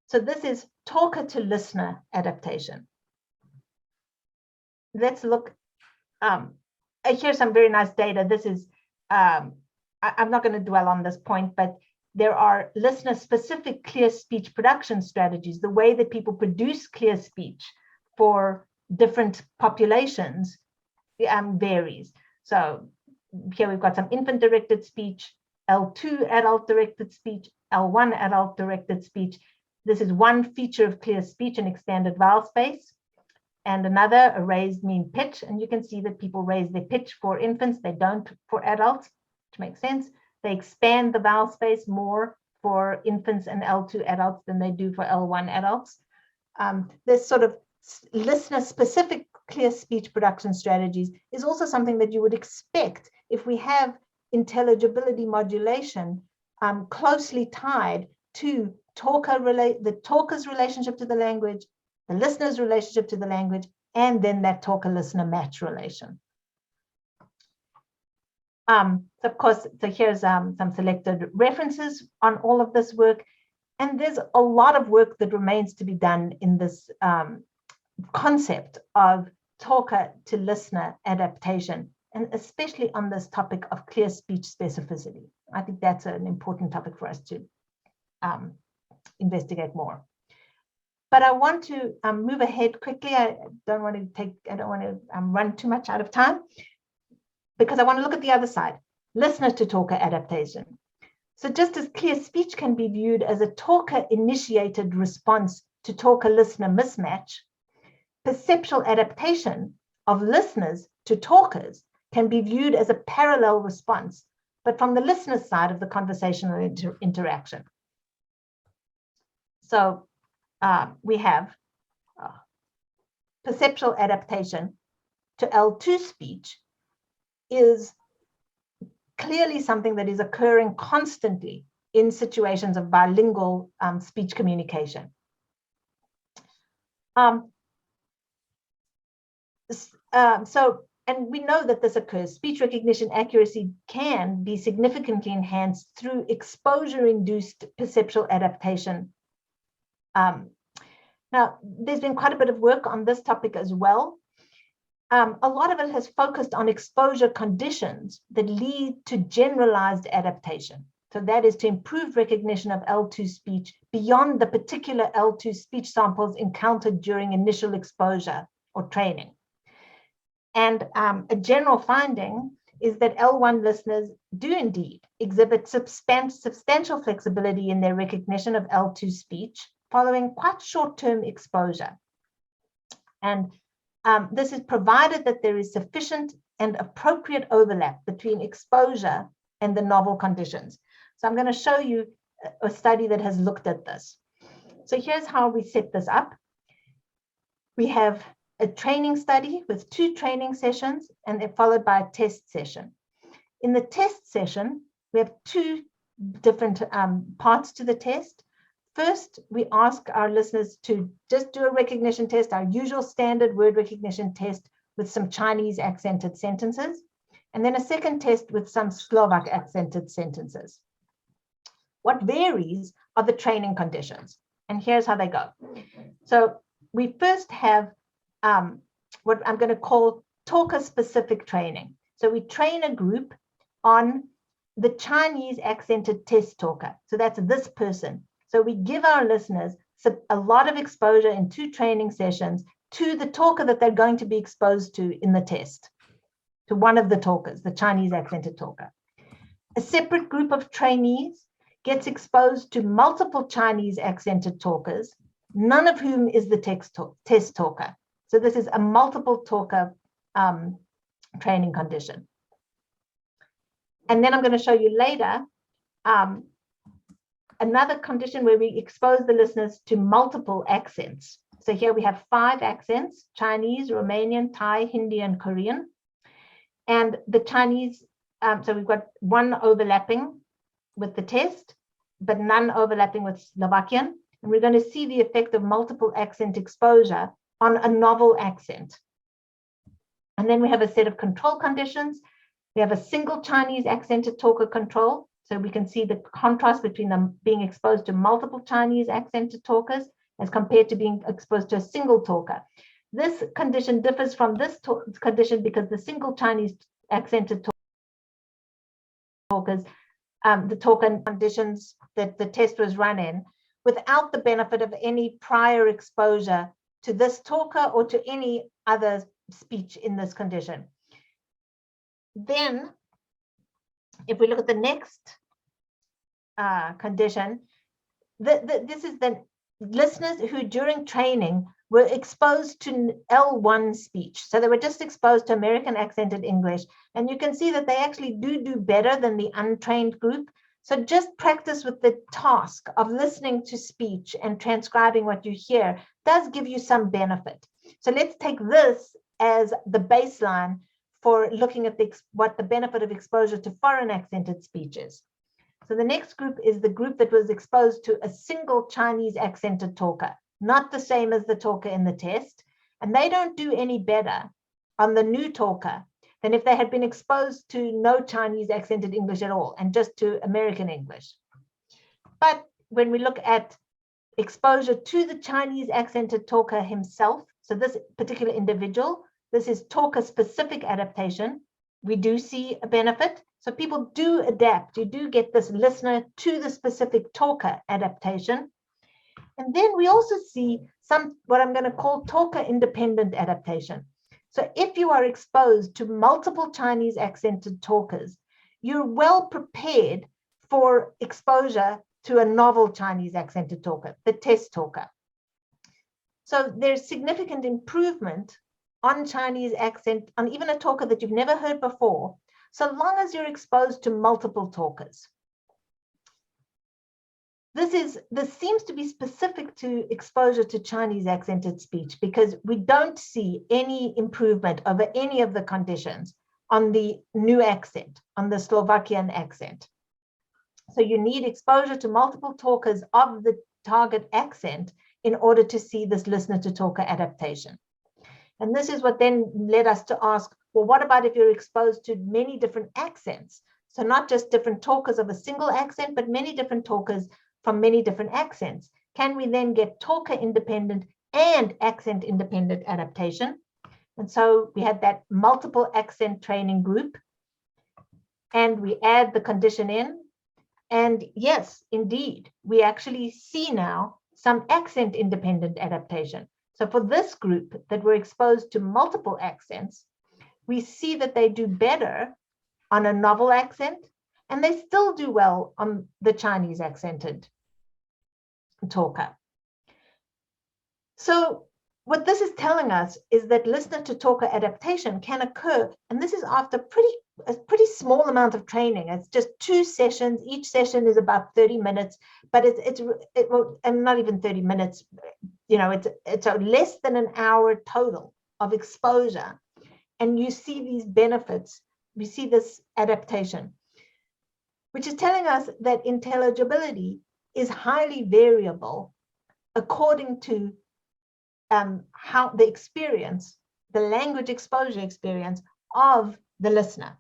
So this is talker to listener adaptation. Let's look. Here's some very nice data. This is, I'm not going to dwell on this point, but there are listener-specific clear speech production strategies. The way that people produce clear speech for different populations varies. So here we've got some infant-directed speech, L2 adult-directed speech, L1 adult-directed speech. This is one feature of clear speech, an expanded vowel space, and another, a raised mean pitch. And you can see that people raise their pitch for infants, they don't for adults, which makes sense. They expand the vowel space more for infants and L2 adults than they do for L1 adults. This sort of listener-specific clear speech production strategies is also something that you would expect if we have intelligibility modulation closely tied to the talker's relationship to the language, the listener's relationship to the language, and then that talker-listener match relation. So of course, so here's some selected references on all of this work. And there's a lot of work that remains to be done in this concept of talker to listener adaptation, and especially on this topic of clear speech specificity. I think that's an important topic for us to investigate more. But I want to move ahead quickly. I don't want to run too much out of time, because I want to look at the other side, listener to talker adaptation. So just as clear speech can be viewed as a talker-initiated response to talker-listener mismatch, perceptual adaptation of listeners to talkers can be viewed as a parallel response, but from the listener's side of the conversational interaction. So we have perceptual adaptation to L2 speech is clearly something that is occurring constantly in situations of bilingual speech communication. And we know that this occurs. Speech recognition accuracy can be significantly enhanced through exposure-induced perceptual adaptation. Now, there's been quite a bit of work on this topic as well. A lot of it has focused on exposure conditions that lead to generalized adaptation. So that is to improve recognition of L2 speech beyond the particular L2 speech samples encountered during initial exposure or training. And a general finding is that L1 listeners do indeed exhibit substantial flexibility in their recognition of L2 speech following quite short-term exposure. And this is provided that there is sufficient and appropriate overlap between exposure and the novel conditions. So I'm going to show you a study that has looked at this. So here's how we set this up. We have a training study with 2 training sessions, and they're followed by a test session. In the test session, we have 2 different parts to the test. First, we ask our listeners to just do a recognition test, our usual standard word recognition test with some Chinese accented sentences, and then a second test with some Slovak accented sentences. What varies are the training conditions, and here's how they go. So we first have what I'm going to call talker-specific training. So we train a group on the Chinese accented test talker. So that's this person. So we give our listeners a lot of exposure in 2 training sessions to the talker that they're going to be exposed to in the test, to one of the talkers, the Chinese accented talker. A separate group of trainees gets exposed to multiple Chinese accented talkers, none of whom is the test talker. So this is a multiple talker training condition. And then I'm going to show you later another condition where we expose the listeners to multiple accents. So here we have 5 accents: Chinese, Romanian, Thai, Hindi, and Korean. And the Chinese, so we've got 1 overlapping with the test, but none overlapping with Slovakian. And we're going to see the effect of multiple accent exposure on a novel accent. And then we have a set of control conditions. We have a single Chinese accented talker control. So we can see the contrast between them being exposed to multiple Chinese accented talkers as compared to being exposed to a single talker. This condition differs from this condition because the single Chinese accented talkers, the talker conditions that the test was run in, without the benefit of any prior exposure to this talker or to any other speech in this condition. Then, if we look at the next condition, this is the listeners who during training were exposed to L1 speech. So they were just exposed to American accented English. And you can see that they actually do better than the untrained group. So just practice with the task of listening to speech and transcribing what you hear does give you some benefit. So let's take this as the baseline for looking at what the benefit of exposure to foreign accented speech is. So the next group is the group that was exposed to a single Chinese accented talker, not the same as the talker in the test. And they don't do any better on the new talker than if they had been exposed to no Chinese accented English at all and just to American English. But when we look at exposure to the Chinese accented talker himself, so this particular individual, this is talker-specific adaptation, we do see a benefit. So people do adapt. You do get this listener to the specific talker adaptation. And then we also see some, what I'm going to call talker-independent adaptation. So if you are exposed to multiple Chinese accented talkers, you're well prepared for exposure to a novel Chinese accented talker, the test talker. So there's significant improvement on Chinese accent, on even a talker that you've never heard before, so long as you're exposed to multiple talkers. This seems to be specific to exposure to Chinese accented speech because we don't see any improvement over any of the conditions on the new accent, on the Slovakian accent. So you need exposure to multiple talkers of the target accent in order to see this listener to talker adaptation. And this is what then led us to ask, well, what about if you're exposed to many different accents? So not just different talkers of a single accent, but many different talkers from many different accents. Can we then get talker independent and accent independent adaptation? And so we had that multiple accent training group, and we add the condition in. And yes, indeed, we actually see now some accent independent adaptation. So for this group that were exposed to multiple accents, we see that they do better on a novel accent, and they still do well on the Chinese accented talker. So what this is telling us is that listener to talker adaptation can occur, and this is after a pretty small amount of training. It's just 2 sessions. Each session is about 30 minutes, but and not even 30 minutes. You know, it's less than an hour total of exposure, and you see these benefits. We see this adaptation, which is telling us that intelligibility is highly variable according to how the experience, the language exposure experience of the listener.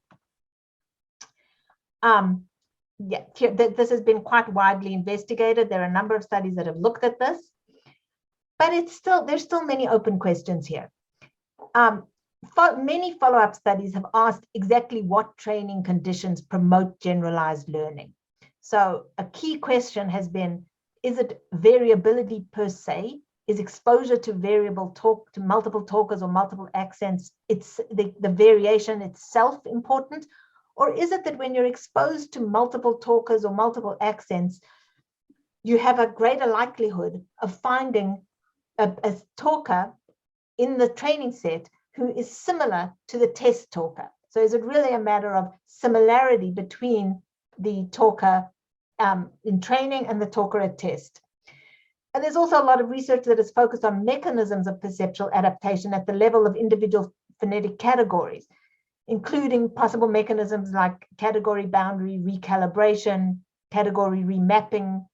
This has been quite widely investigated. There are a number of studies that have looked at this, but there's still many open questions here. Many follow-up studies have asked exactly what training conditions promote generalized learning. So a key question has been, is it variability per se? Is exposure to to multiple talkers or multiple accents, it's the variation itself important? Or is it that when you're exposed to multiple talkers or multiple accents, you have a greater likelihood of finding a talker in the training set who is similar to the test talker? So is it really a matter of similarity between the talker in training and the talker at test? And there's also a lot of research that is focused on mechanisms of perceptual adaptation at the level of individual phonetic categories, including possible mechanisms like category boundary recalibration, category remapping,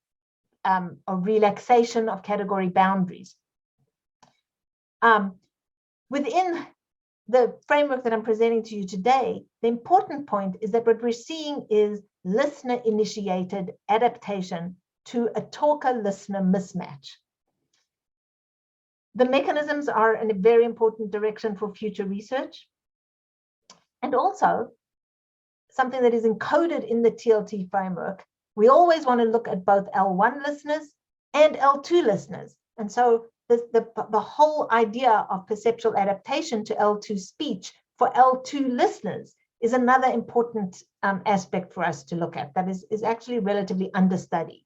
or relaxation of category boundaries. Within the framework that I'm presenting to you today, the important point is that what we're seeing is listener-initiated adaptation to a talker-listener mismatch. The mechanisms are in a very important direction for future research. And also, something that is encoded in the TLT framework, we always want to look at both L1 listeners and L2 listeners. And so the whole idea of perceptual adaptation to L2 speech for L2 listeners is another important aspect for us to look at that is actually relatively understudied.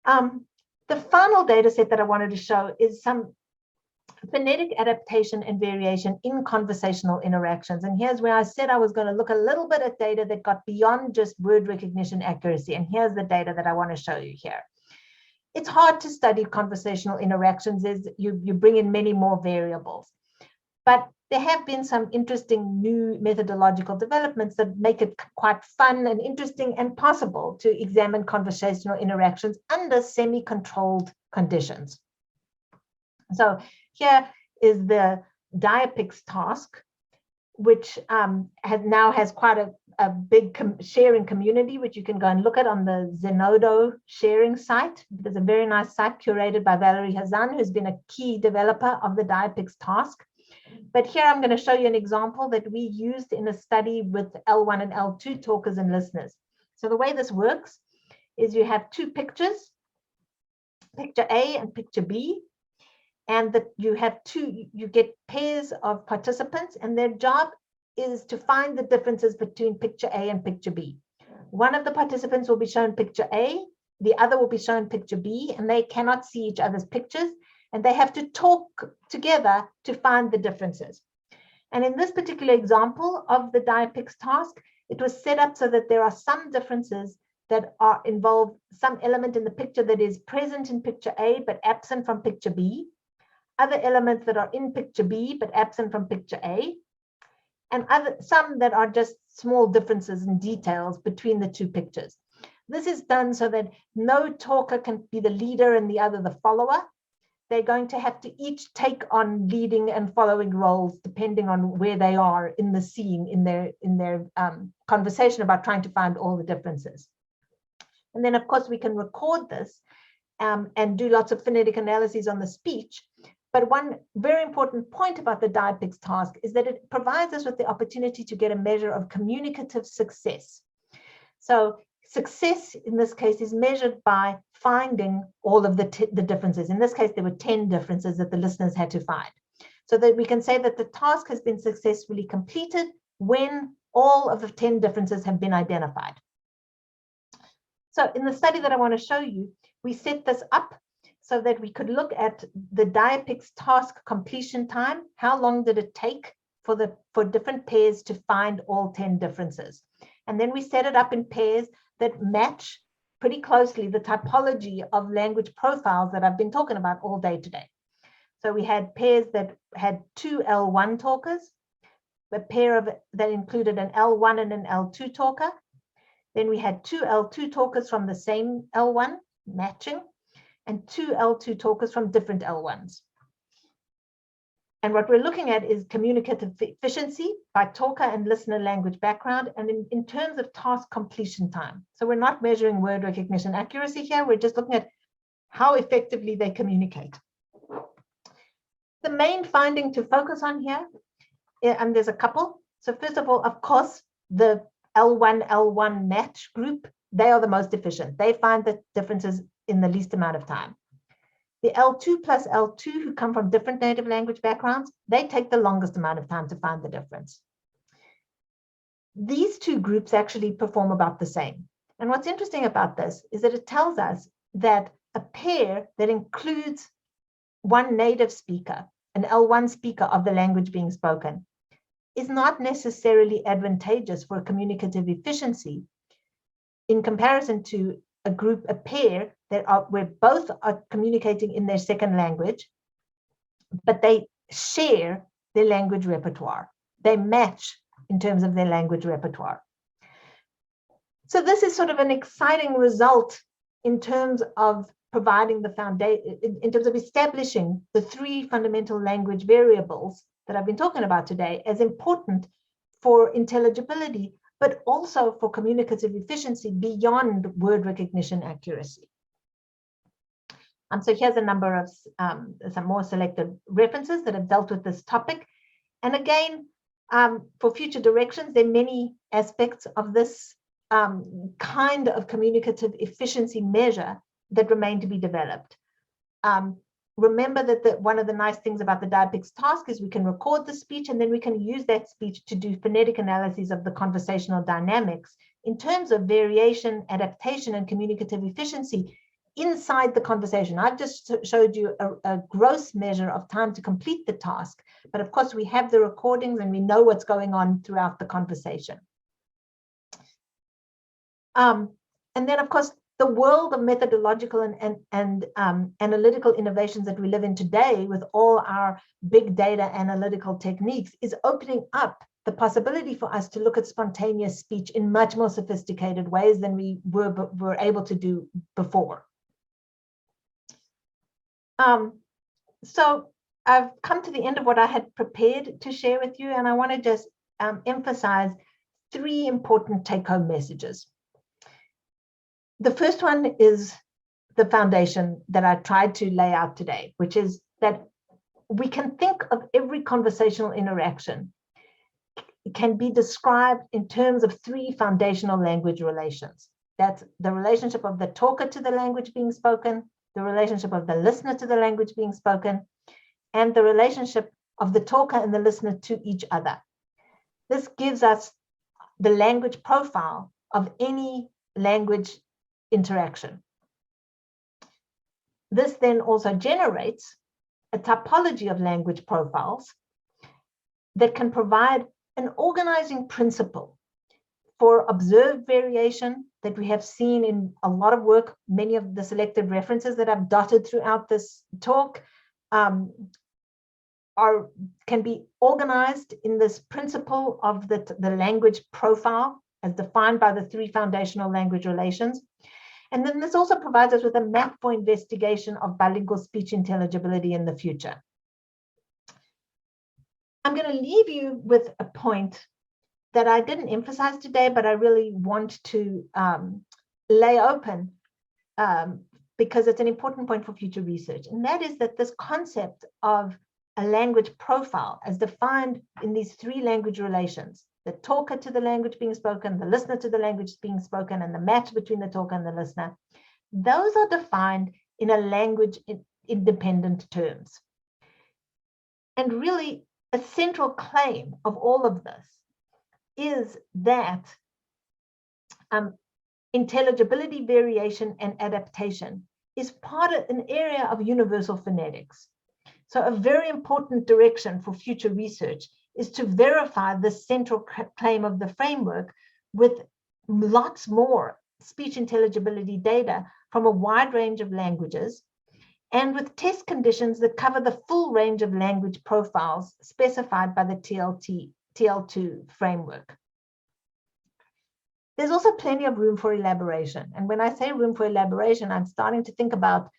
The final data set that I wanted to show is some phonetic adaptation and variation in conversational interactions. And here's where I said I was going to look a little bit at data that got beyond just word recognition accuracy. And here's the data that I want to show you here. It's hard to study conversational interactions as you bring in many more variables. But there have been some interesting new methodological developments that make it quite fun and interesting and possible to examine conversational interactions under semi-controlled conditions. So here is the Diapix task, which has quite a big sharing community, which you can go and look at on the Zenodo sharing site. There's a very nice site curated by Valerie Hazan, who's been a key developer of the Diapix task. But here I'm going to show you an example that we used in a study with L1 and L2 talkers and listeners. So the way this works is you have two pictures, picture A and picture B. And that you get pairs of participants, and their job is to find the differences between picture A and picture B. One of the participants will be shown picture A, the other will be shown picture B, and they cannot see each other's pictures, and they have to talk together to find the differences. And in this particular example of the Diapix task, it was set up so that there are some differences that involve some element in the picture that is present in picture A but absent from picture B, other elements that are in picture B but absent from picture A, and some that are just small differences in details between the two pictures. This is done so that no talker can be the leader and the other the follower. They're going to have to each take on leading and following roles depending on where they are in the scene, in their conversation about trying to find all the differences. And then, of course, we can record this and do lots of phonetic analyses on the speech. But one very important point about the Diapix task is that it provides us with the opportunity to get a measure of communicative success. So success in this case is measured by finding all of the differences. In this case, there were 10 differences that the listeners had to find. So that we can say that the task has been successfully completed when all of the 10 differences have been identified. So in the study that I want to show you, we set this up so that we could look at the Diapix task completion time. How long did it take for different pairs to find all 10 differences? And then we set it up in pairs that match pretty closely the typology of language profiles that I've been talking about all day today. So we had pairs that had two L1 talkers, a pair that included an L1 and an L2 talker. Then we had two L2 talkers from the same L1 matching, and two L2 talkers from different L1s. And what we're looking at is communicative efficiency by talker and listener language background, and in terms of task completion time. So we're not measuring word recognition accuracy here, we're just looking at how effectively they communicate. The main finding to focus on here, and there's a couple. So first of all, of course, the L1 match group, they are the most efficient. They find the differences in the least amount of time. The L2 plus L2 who come from different native language backgrounds, they take the longest amount of time to find the difference. These two groups actually perform about the same. And what's interesting about this is that it tells us that a pair that includes one native speaker, an L1 speaker of the language being spoken, is not necessarily advantageous for communicative efficiency in comparison to a pair where both are communicating in their second language, but they share their language repertoire. They match in terms of their language repertoire. So this is sort of an exciting result in terms of providing the foundation, in terms of establishing the three fundamental language variables that I've been talking about today as important for intelligibility, but also for communicative efficiency beyond word recognition accuracy. So here's a number of some more selected references that have dealt with this topic. And again, for future directions, there are many aspects of this kind of communicative efficiency measure that remain to be developed. Remember that one of the nice things about the Diapix task is we can record the speech, and then we can use that speech to do phonetic analyses of the conversational dynamics in terms of variation, adaptation, and communicative efficiency inside the conversation. I've just showed you a gross measure of time to complete the task, but of course we have the recordings and we know what's going on throughout the conversation. And then of course, the world of methodological and analytical innovations that we live in today with all our big data analytical techniques is opening up the possibility for us to look at spontaneous speech in much more sophisticated ways than we were able to do before. So I've come to the end of what I had prepared to share with you, and I want to just emphasize three important take-home messages. The first one is the foundation that I tried to lay out today, which is that we can think of every conversational interaction can be described in terms of three foundational language relations. That's the relationship of the talker to the language being spoken, the relationship of the listener to the language being spoken, and the relationship of the talker and the listener to each other. This gives us the language profile of any language interaction. This then also generates a typology of language profiles that can provide an organizing principle for observed variation that we have seen in a lot of work. Many of the selected references that I've dotted throughout this talk can be organized in this principle of the language profile as defined by the three foundational language relations. And then this also provides us with a map for investigation of bilingual speech intelligibility in the future. I'm going to leave you with a point that I didn't emphasize today, but I really want to lay open because it's an important point for future research. And that is that this concept of a language profile as defined in these three language relations, the talker to the language being spoken, the listener to the language being spoken, and the match between the talker and the listener, those are defined in a language independent terms. And really, a central claim of all of this is that intelligibility, variation, and adaptation is part of an area of universal phonetics. So a very important direction for future research is to verify the central claim of the framework with lots more speech intelligibility data from a wide range of languages, and with test conditions that cover the full range of language profiles specified by the TL2 framework. There's also plenty of room for elaboration. And when I say room for elaboration, I'm starting to think about,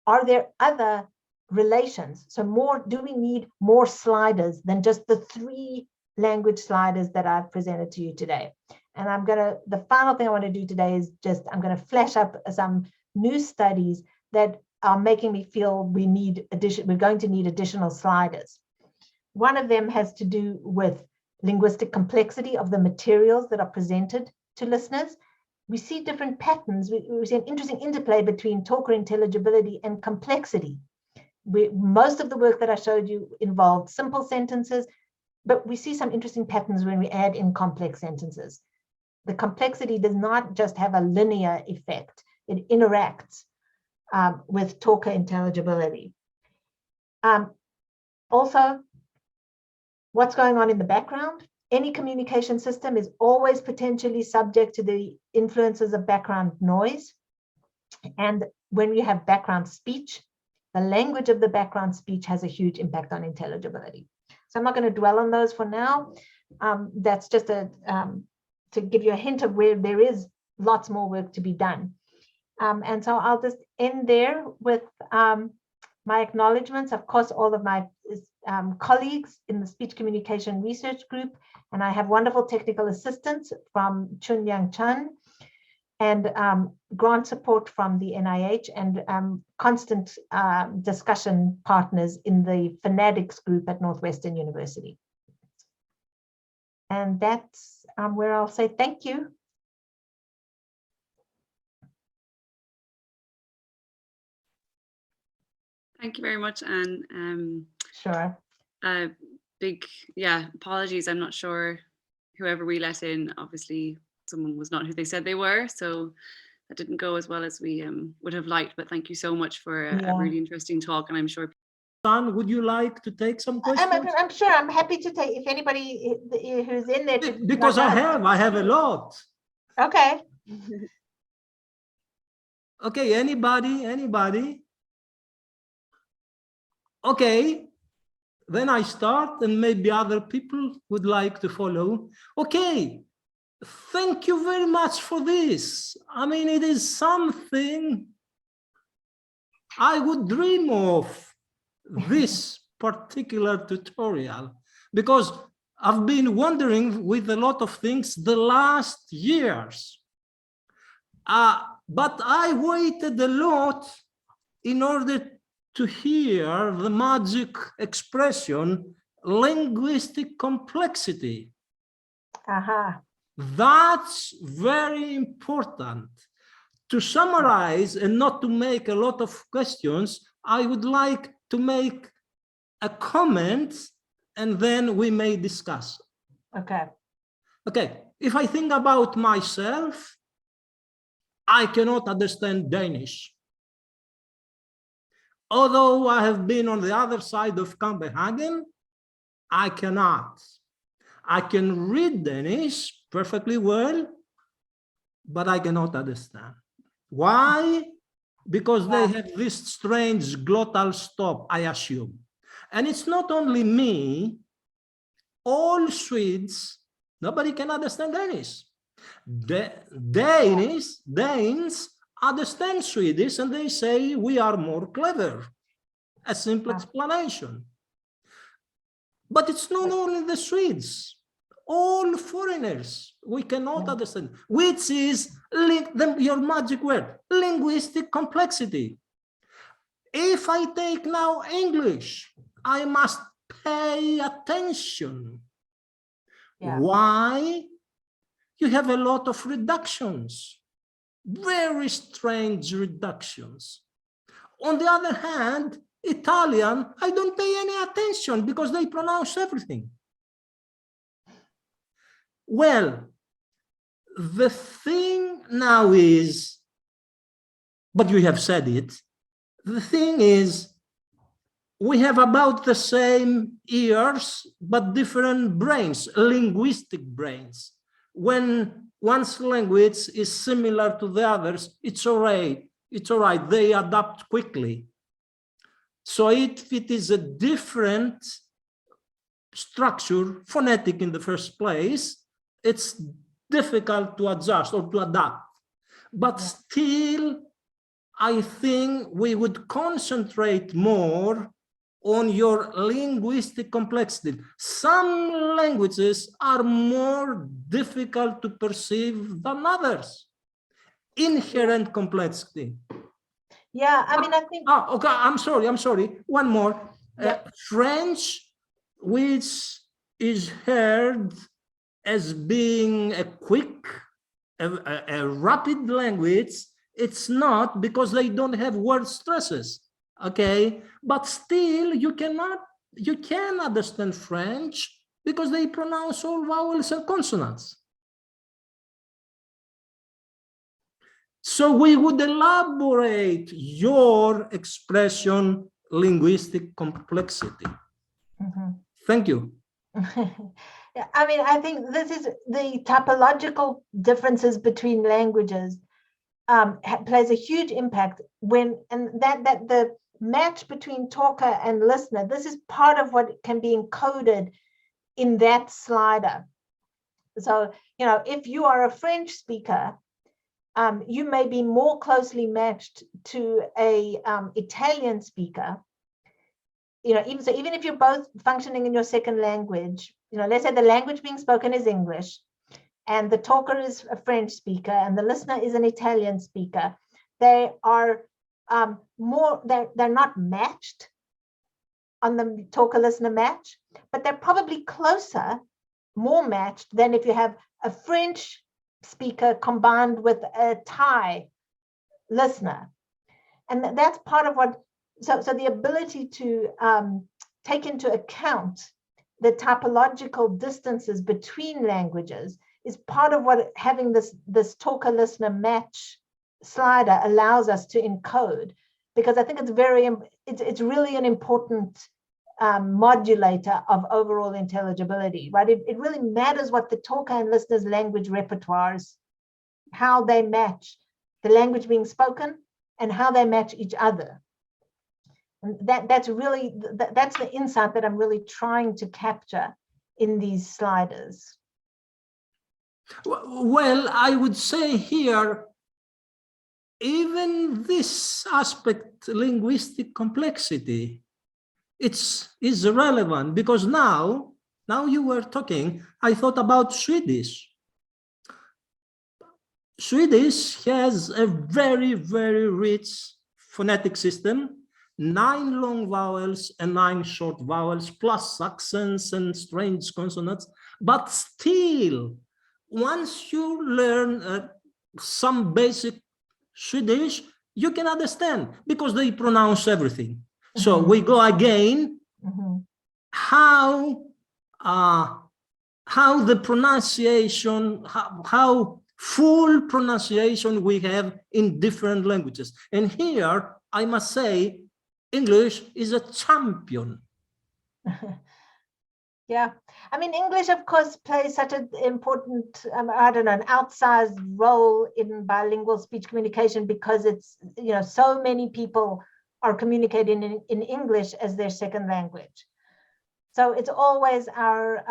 are there other relations? So do we need more sliders than just the three language sliders that I've presented to you today? And the final thing I want to do today is I'm going to flash up some new studies that are making me feel we're going to need additional sliders. One of them has to do with linguistic complexity of the materials that are presented to listeners. We see different patterns. We see an interesting interplay between talker intelligibility and complexity. Most of the work that I showed you involved simple sentences, but we see some interesting patterns when we add in complex sentences. The complexity does not just have a linear effect. It interacts with talker intelligibility. Also, what's going on in the background? Any communication system is always potentially subject to the influences of background noise. And when we have background speech, the language of the background speech has a huge impact on intelligibility. So I'm not going to dwell on those for now. That's just to give you a hint of where there is lots more work to be done. And so I'll just end there with my acknowledgements. Of course, all of my colleagues in the Speech Communication Research Group, and I have wonderful technical assistance from Chun Yang Chan, and grant support from the NIH, and constant discussion partners in the phonetics group at Northwestern University. And that's where I'll say thank you. Thank you very much, Anne. Sure. Big, apologies. I'm not sure whoever we let in, obviously someone was not who they said they were, so that didn't go as well as we would have liked, but thank you so much for a really interesting talk, and I'm sure. John, would you like to take some questions? I'm sure. I'm happy to take, if anybody who's in there. Because I have a lot. Okay. Okay, anybody? Okay, then I start, and maybe other people would like to follow. Okay, thank you very much for this. I mean, it is something I would dream of, this particular tutorial, because I've been wondering with a lot of things the last years. But I waited a lot in order to hear the magic expression, linguistic complexity. That's very important. To summarize and not to make a lot of questions, I would like to make a comment, and then we may discuss. Okay, if I think about myself, I cannot understand Danish. Although I have been on the other side of Copenhagen, I cannot. I can read Danish perfectly well, but I cannot understand. Why? Because they have this strange glottal stop, I assume. And it's not only me, all Swedes, nobody can understand Danish. Danes understand Swedish, and they say we are more clever. A simple explanation. But it's not only the Swedes, all foreigners, we cannot understand, which is your magic word, linguistic complexity. If I take now English, I must pay attention. Why? You have a lot of reductions, very strange reductions. On the other hand, Italian, I don't pay any attention because they pronounce everything. Well, the thing now is, but you have said it, the thing is, we have about the same ears, but different brains, linguistic brains. When one's language is similar to the others, it's all right. It's all right. They adapt quickly. So if it is a different structure, phonetic in the first place, it's difficult to adjust or to adapt. But still, I think we would concentrate more on your linguistic complexity. Some languages are more difficult to perceive than others. Inherent complexity. Yeah, I mean, I think. Oh, okay, I'm sorry. One more. French, which is heard as being a quick, a rapid language, it's not, because they don't have word stresses. Okay, but still you can understand French because they pronounce all vowels and consonants. So we would elaborate your expression, linguistic complexity. Thank you. I mean, I think this is the typological differences between languages plays a huge impact that the match between talker and listener, this is part of what can be encoded in that slider. So, if you are a French speaker, you may be more closely matched to a Italian speaker. Even if you're both functioning in your second language, let's say the language being spoken is English, and the talker is a French speaker, and the listener is an Italian speaker. They are they're not matched on the talker-listener match, but they're probably closer, more matched than if you have a French speaker combined with a Thai listener. And that's part of what, so the ability to take into account the typological distances between languages is part of what having this talker-listener match slider allows us to encode, because I think it's really an important modulator of overall intelligibility, right? It really matters what the talker and listener's language repertoires, how they match the language being spoken and how they match each other. And that's the insight that I'm really trying to capture in these sliders. Well, I would say here, even this aspect, linguistic complexity, is relevant, because now you were talking, I thought about Swedish. Swedish has a very, very rich phonetic system, 9 long vowels and 9 short vowels, plus accents and strange consonants. But still, once you learn some basic Swedish, you can understand, because they pronounce everything. So we go again, how the pronunciation, how full pronunciation we have in different languages. And here, I must say, English is a champion. Yeah, I mean, English, of course, plays such an important, an outsized role in bilingual speech communication, because it's, so many people are communicating in English as their second language. So it's always our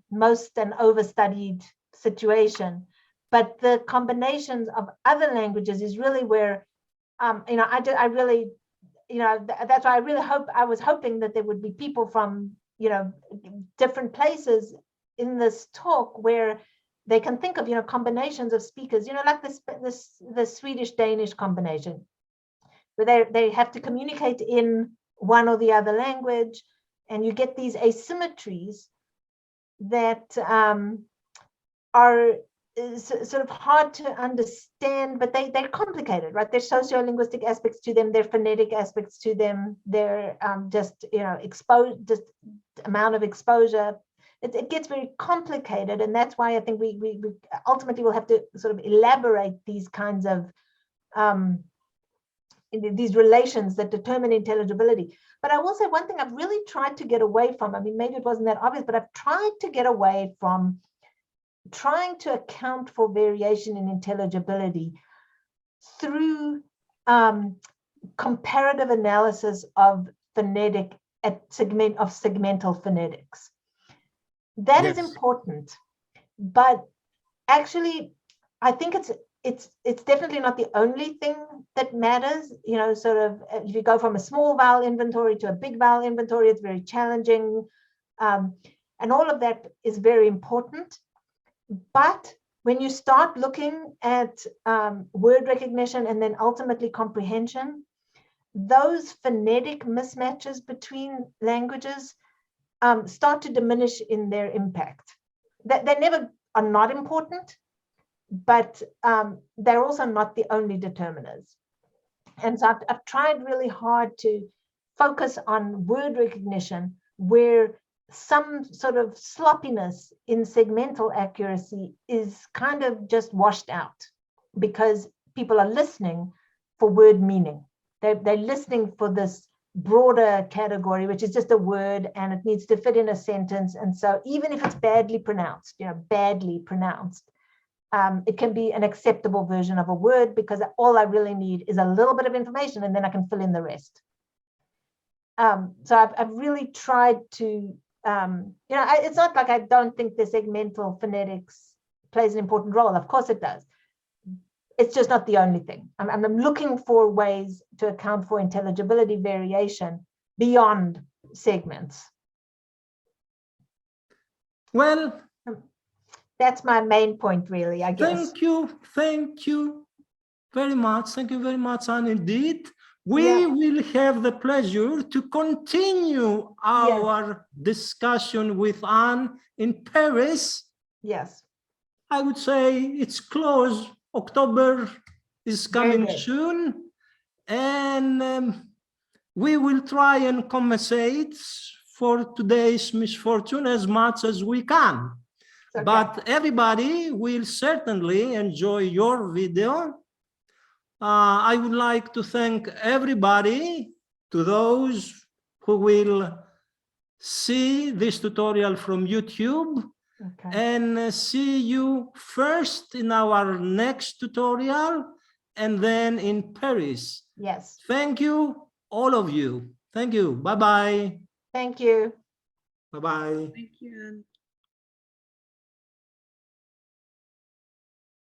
most and overstudied situation. But the combinations of other languages is really where, that's why I was hoping that there would be people from, different places in this talk where they can think of, combinations of speakers, like the Swedish-Danish combination, where they have to communicate in one or the other language, and you get these asymmetries that are sort of hard to understand, but they're complicated, right? There's sociolinguistic aspects to them, there are phonetic aspects to them, they're just amount of exposure. It gets very complicated, and that's why I think we ultimately will have to sort of elaborate these kinds of these relations that determine intelligibility. But I will say one thing I've really tried to get away from, I mean, maybe it wasn't that obvious, but I've tried to get away from trying to account for variation in intelligibility through comparative analysis of phonetic segmental phonetics. That is important, but actually, I think it's definitely not the only thing that matters. Sort of if you go from a small vowel inventory to a big vowel inventory, it's very challenging, and all of that is very important. But when you start looking at word recognition and then ultimately comprehension, those phonetic mismatches between languages start to diminish in their impact. They never are not important, but they're also not the only determiners. And so I've tried really hard to focus on word recognition where some sort of sloppiness in segmental accuracy is kind of just washed out, because people are listening for word meaning. They're listening for this broader category, which is just a word and it needs to fit in a sentence. And so even if it's badly pronounced, it can be an acceptable version of a word, because all I really need is a little bit of information and then I can fill in the rest. So I've really tried to, it's not like I don't think the segmental phonetics plays an important role. Of course it does. it's just not the only thing. I'm looking for ways to account for intelligibility variation beyond segments. Well, that's my main point, really, I guess. Thank you very much. Thank you very much, Anne. Indeed, we will have the pleasure to continue our discussion with Anne in Paris. Yes. I would say it's close. October is coming soon, and we will try and compensate for today's misfortune as much as we can. Okay. But everybody will certainly enjoy your video. I would like to thank everybody, to those who will see this tutorial from YouTube. Okay. And see you first in our next tutorial and then in Paris. Yes. Thank you, all of you. Thank you. Bye-bye. Thank you. Bye-bye. Thank you, Anne.